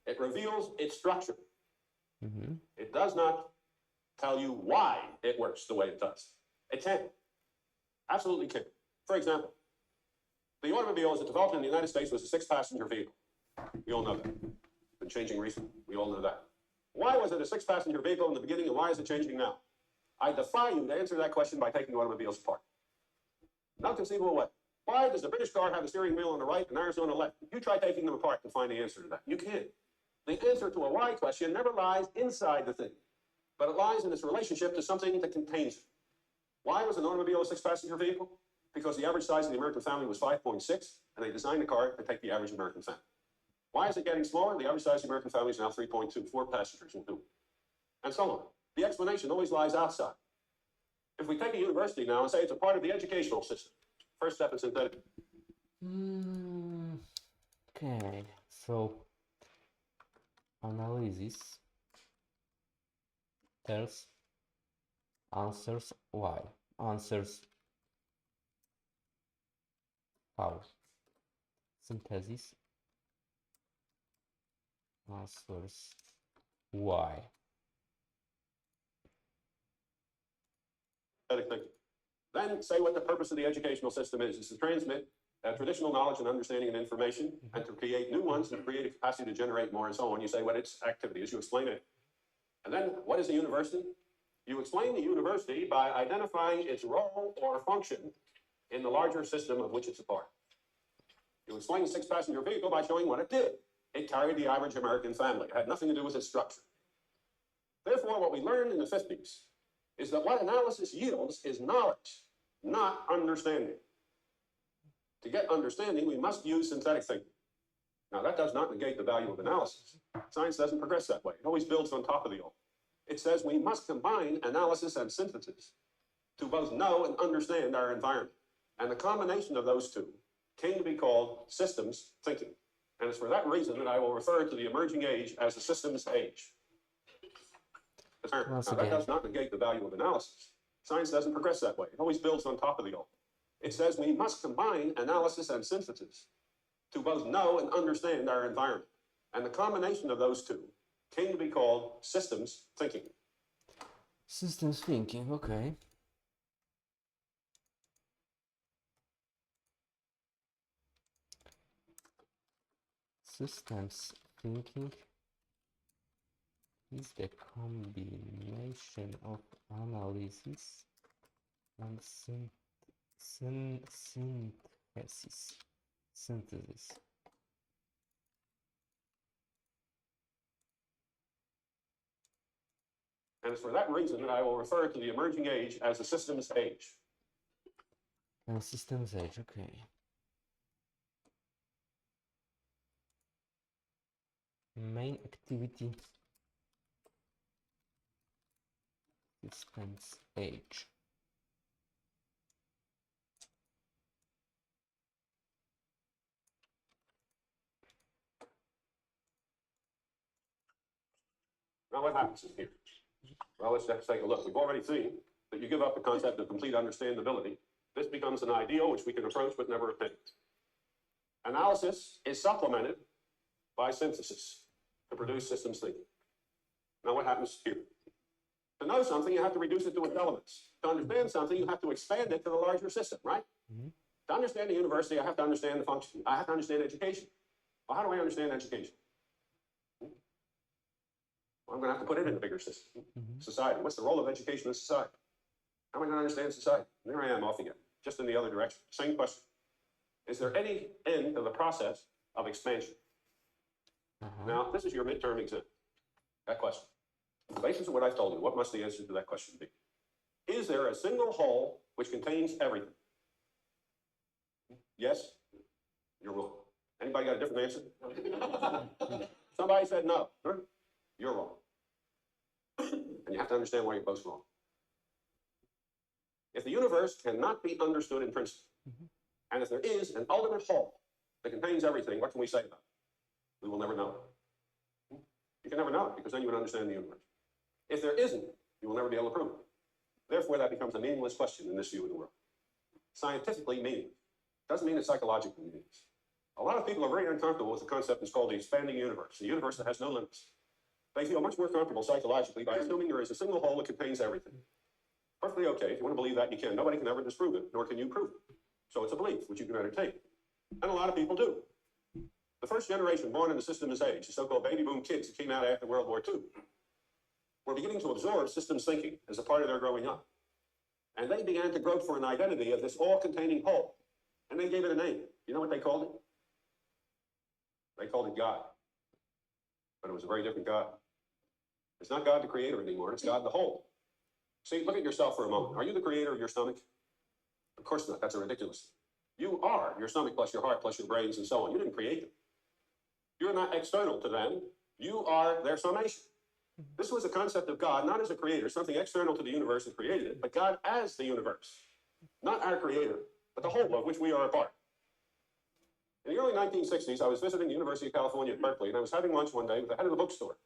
Speaker 3: It reveals its structure. It does not tell you why it works the way it does. It can't. Absolutely can't. For example, the automobile as it developed in the United States was a 6-passenger vehicle. We all know that. It's been changing recently. We all know that. Why was it a 6-passenger vehicle in the beginning, and why is it changing now? I defy you to answer that question by taking automobiles apart. No conceivable way. Why does the British car have a steering wheel on the right and ours on the left? You try taking them apart to find the answer to that. You can't. The answer to a why question never lies inside the thing, but it lies in its relationship to something that contains it. Why was an automobile a 6-passenger vehicle? Because the average size of the American family was 5.6, and they designed the car to take the average American family. Why is it getting smaller? The average size of the American family is now 3.2, 4 passengers will do it, and so on. The explanation always lies outside. If we take a university now and say it's a part of the educational system, first step in synthetic.
Speaker 1: Okay, so analysis tells answers why, answers how. Synthesis answers why.
Speaker 3: Thinking. Then say what the purpose of the educational system is to transmit traditional knowledge and understanding and information, and to create new ones and create a capacity to generate more and so on. You say what its activity is, you explain it. And then what is a university? You explain the university by identifying its role or function in the larger system of which it's a part. You explain the 6-passenger vehicle by showing what it did. It carried the average American family. It had nothing to do with its structure. Therefore, what we learned in the 50s is that what analysis yields is knowledge, not understanding. To get understanding, we must use synthetic thinking. Now, that does not negate the value of analysis. Science doesn't progress that way. It always builds on top of the old. It says we must combine analysis and synthesis to both know and understand our environment. And the combination of those two came to be called systems thinking. And it's for that reason that I will refer to the emerging age as the systems age. Now, that does not negate the value of analysis. Science doesn't progress that way. It always builds on top of the old. It says we must combine analysis and synthesis to both know and understand our environment. And the combination of those two came to be called systems thinking.
Speaker 1: Systems thinking, okay. Systems thinking is the combination of analysis and synthesis.
Speaker 3: And it's for that reason that I will refer to the emerging age as the systems age.
Speaker 1: And systems age, okay. Main activity systems age.
Speaker 3: Now what happens in here? Well, let's take a look. We've already seen that you give up the concept of complete understandability. This becomes an ideal which we can approach but never attain. Analysis is supplemented by synthesis to produce systems thinking. Now what happens here? To know something, you have to reduce it to its elements. To understand something, you have to expand it to the larger system, right? To understand the university, I have to understand the function. I have to understand education. Well, how do I understand education? Well, I'm going to have to put it in a bigger system. Society. What's the role of education in society? How am I going to understand society? And there I am off again, just in the other direction. Same question. Is there any end to the process of expansion? Now, this is your midterm exam. That question. On the basis of what I've told you, what must the answer to that question be? Is there a single whole which contains everything? Yes? You're wrong. Anybody got a different answer? Somebody said no. You're wrong. And you have to understand why you're both wrong. If the universe cannot be understood in principle, and if there is an ultimate whole that contains everything, what can we say about it? We will never know it. You can never know it, because then you would understand the universe. If there isn't, you will never be able to prove it. Therefore, that becomes a meaningless question in this view of the world. Scientifically meaningless. Doesn't mean it's psychologically meaningless. A lot of people are very uncomfortable with the concept that's called the expanding universe, the universe that has no limits. They feel much more comfortable psychologically by assuming there is a single whole that contains everything. Perfectly okay. If you want to believe that, you can. Nobody can ever disprove it, nor can you prove it. So it's a belief which you can entertain. And a lot of people do. The first generation born in the systems age, the so-called baby boom kids that came out after World War II, were beginning to absorb systems thinking as a part of their growing up. And they began to grope for an identity of this all-containing whole. And they gave it a name. You know what they called it? They called it God. But it was a very different God. It's not God the creator anymore, it's God the whole. See, look at yourself for a moment. Are you the creator of your stomach? Of course not. That's a ridiculous. You are your stomach plus your heart plus your brains and so on. You didn't create them. You're not external to them. You are their summation. This was a concept of God, not as a creator, something external to the universe that created it, but God as the universe. Not our creator, but the whole of which we are a part. In the early 1960s, I was visiting the University of California at Berkeley, and I was having lunch one day with the head of the bookstore.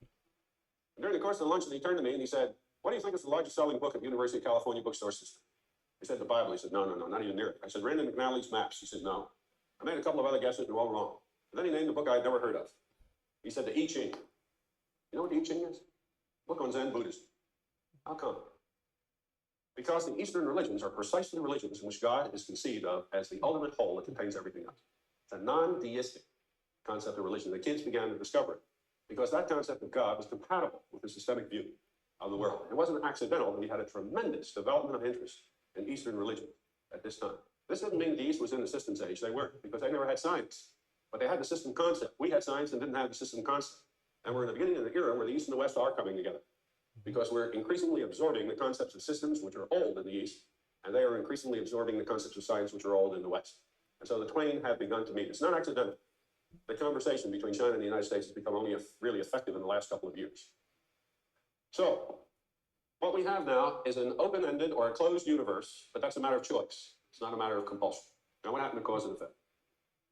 Speaker 3: And during the course of the lunch, he turned to me and he said, "What do you think is the largest selling book at the University of California bookstore system?" He said, "The Bible." He said, "No, not even near it." I said, "Randall McNally's Maps." He said, "No." I made a couple of other guesses, and they were all wrong. And then he named a book I had never heard of. He said, the I Ching. You know what the I Ching is? Book on Zen Buddhism. How come? Because the Eastern religions are precisely religions in which God is conceived of as the ultimate whole that contains everything else. It's a non-deistic concept of religion. The kids began to discover it because that concept of God was compatible with the systemic view of the world. It wasn't accidental that we had a tremendous development of interest in Eastern religion at this time. This didn't mean the East was in the systems age. They weren't, because they never had science. But they had the system concept. We had science and didn't have the system concept. And we're in the beginning of the era where the East and the West are coming together, because we're increasingly absorbing the concepts of systems which are old in the East, and they are increasingly absorbing the concepts of science which are old in the West. And so the twain have begun to meet. It's not accidental. The conversation between China and the United States has become only really effective in the last couple of years. So what we have now is an open-ended or a closed universe, but that's a matter of choice. It's not a matter of compulsion. Now, what happened to cause and effect?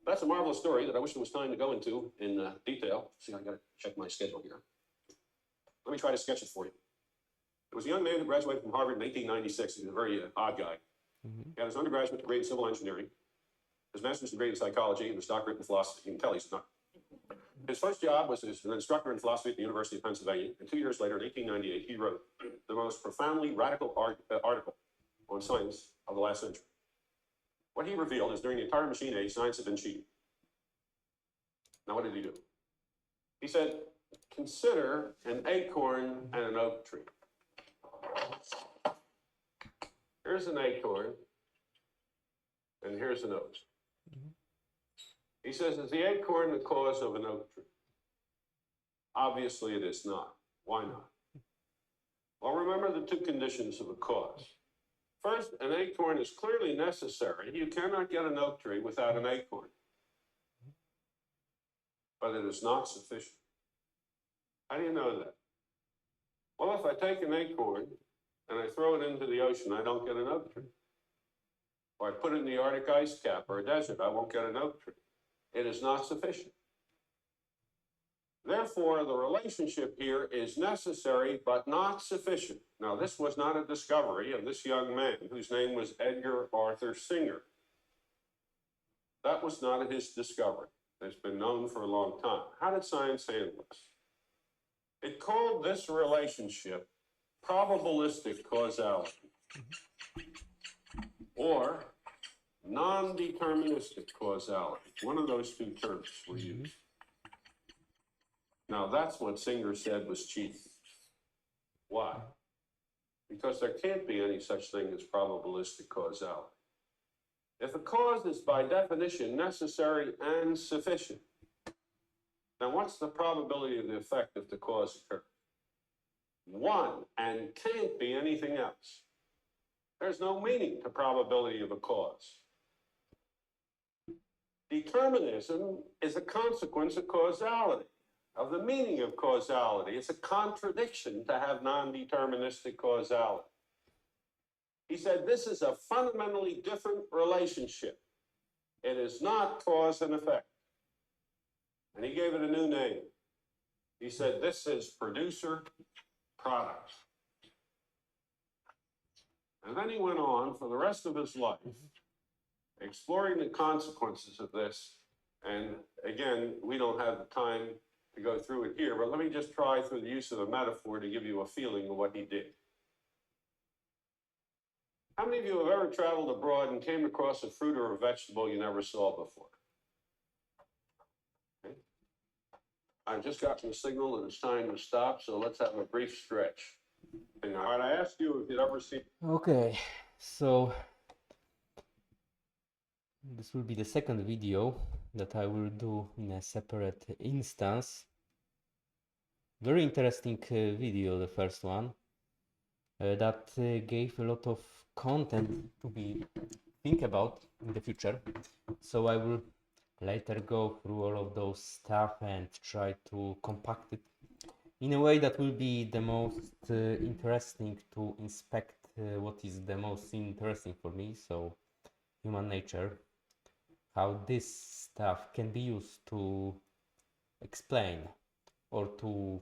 Speaker 3: That's a marvelous story that I wish there was time to go into in detail. See, I got to check my schedule here. Let me try to sketch it for you. There was a young man who graduated from Harvard in 1896. He was a very odd guy. He had his undergraduate degree in civil engineering, his master's degree in psychology, and his doctorate in philosophy. You can tell he's not. His first job was as an instructor in philosophy at the University of Pennsylvania. And 2 years later, in 1898, he wrote the most profoundly radical article on science of the last century. What he revealed is during the entire machine age, science had been cheating. Now, what did he do? He said, consider an acorn and an oak tree. Here's an acorn, and here's an oak. He says, is the acorn the cause of an oak tree? Obviously, it is not. Why not? Well, remember the two conditions of a cause. First, an acorn is clearly necessary. You cannot get an oak tree without an acorn. But it is not sufficient. How do you know that? Well, if I take an acorn and I throw it into the ocean, I don't get an oak tree. Or I put it in the Arctic ice cap or a desert, I won't get an oak tree. It is not sufficient. Therefore, the relationship here is necessary but not sufficient. Now, this was not a discovery of this young man whose name was Edgar Arthur Singer. That was not his discovery. It's been known for a long time. How did science handle this? It called this relationship probabilistic causality, or non-deterministic causality. One of those two terms were used. Now, that's what Singer said was cheating. Why? Because there can't be any such thing as probabilistic causality. If a cause is by definition necessary and sufficient, then what's the probability of the effect if the cause occurs? One, and can't be anything else. There's no meaning to probability of a cause. Determinism is a consequence of causality, of the meaning of causality. It's a contradiction to have non-deterministic causality. He said, this is a fundamentally different relationship. It is not cause and effect. And he gave it a new name. He said, this is producer product. And then he went on for the rest of his life, exploring the consequences of this. And again, we don't have the time to go through it here, but let me just try through the use of a metaphor to give you a feeling of what he did. How many of you have ever traveled abroad and came across a fruit or a vegetable you never saw before? Okay. I've just gotten a signal that it's time to stop, so let's have a brief stretch. And all right, I asked you if you'd ever seen...
Speaker 1: Okay, so this will be the second video that I will do in a separate instance. Very interesting video, the first one, that gave a lot of content to be think about in the future. So I will later go through all of those stuff and try to compact it in a way that will be the most interesting to inspect what is the most interesting for me. So human nature, how this stuff can be used to explain or to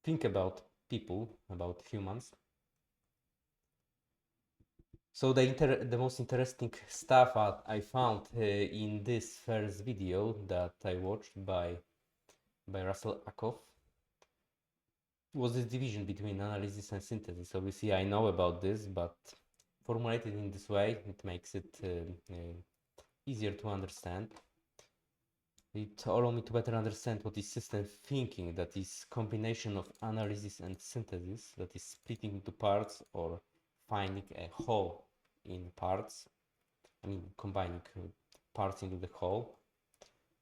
Speaker 1: think about people, about humans. So the most interesting stuff I found in this first video that I watched by Russell Ackoff was this division between analysis and synthesis. Obviously, I know about this, but formulated in this way, it makes it easier to understand. It allows me to better understand what is system thinking, that is combination of analysis and synthesis, that is splitting into parts or finding a whole in parts. I mean, combining parts into the whole.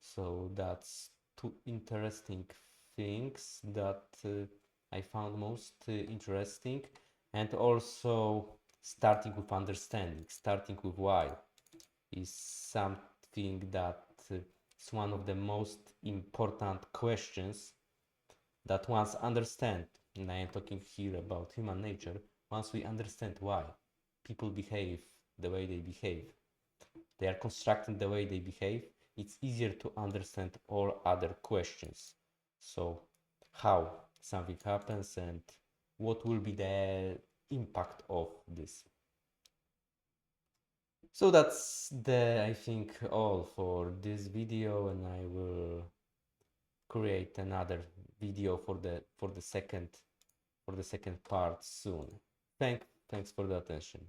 Speaker 1: So that's two interesting things that I found most interesting, and also starting with understanding, starting with why is something that is one of the most important questions that once understand, and I am talking here about human nature, once we understand why people behave the way they behave, they are constructing the way they behave, it's easier to understand all other questions. So how something happens and what will be the impact of this. So that's I think all for this video, and I will create another video for the second part soon. Thanks for the attention.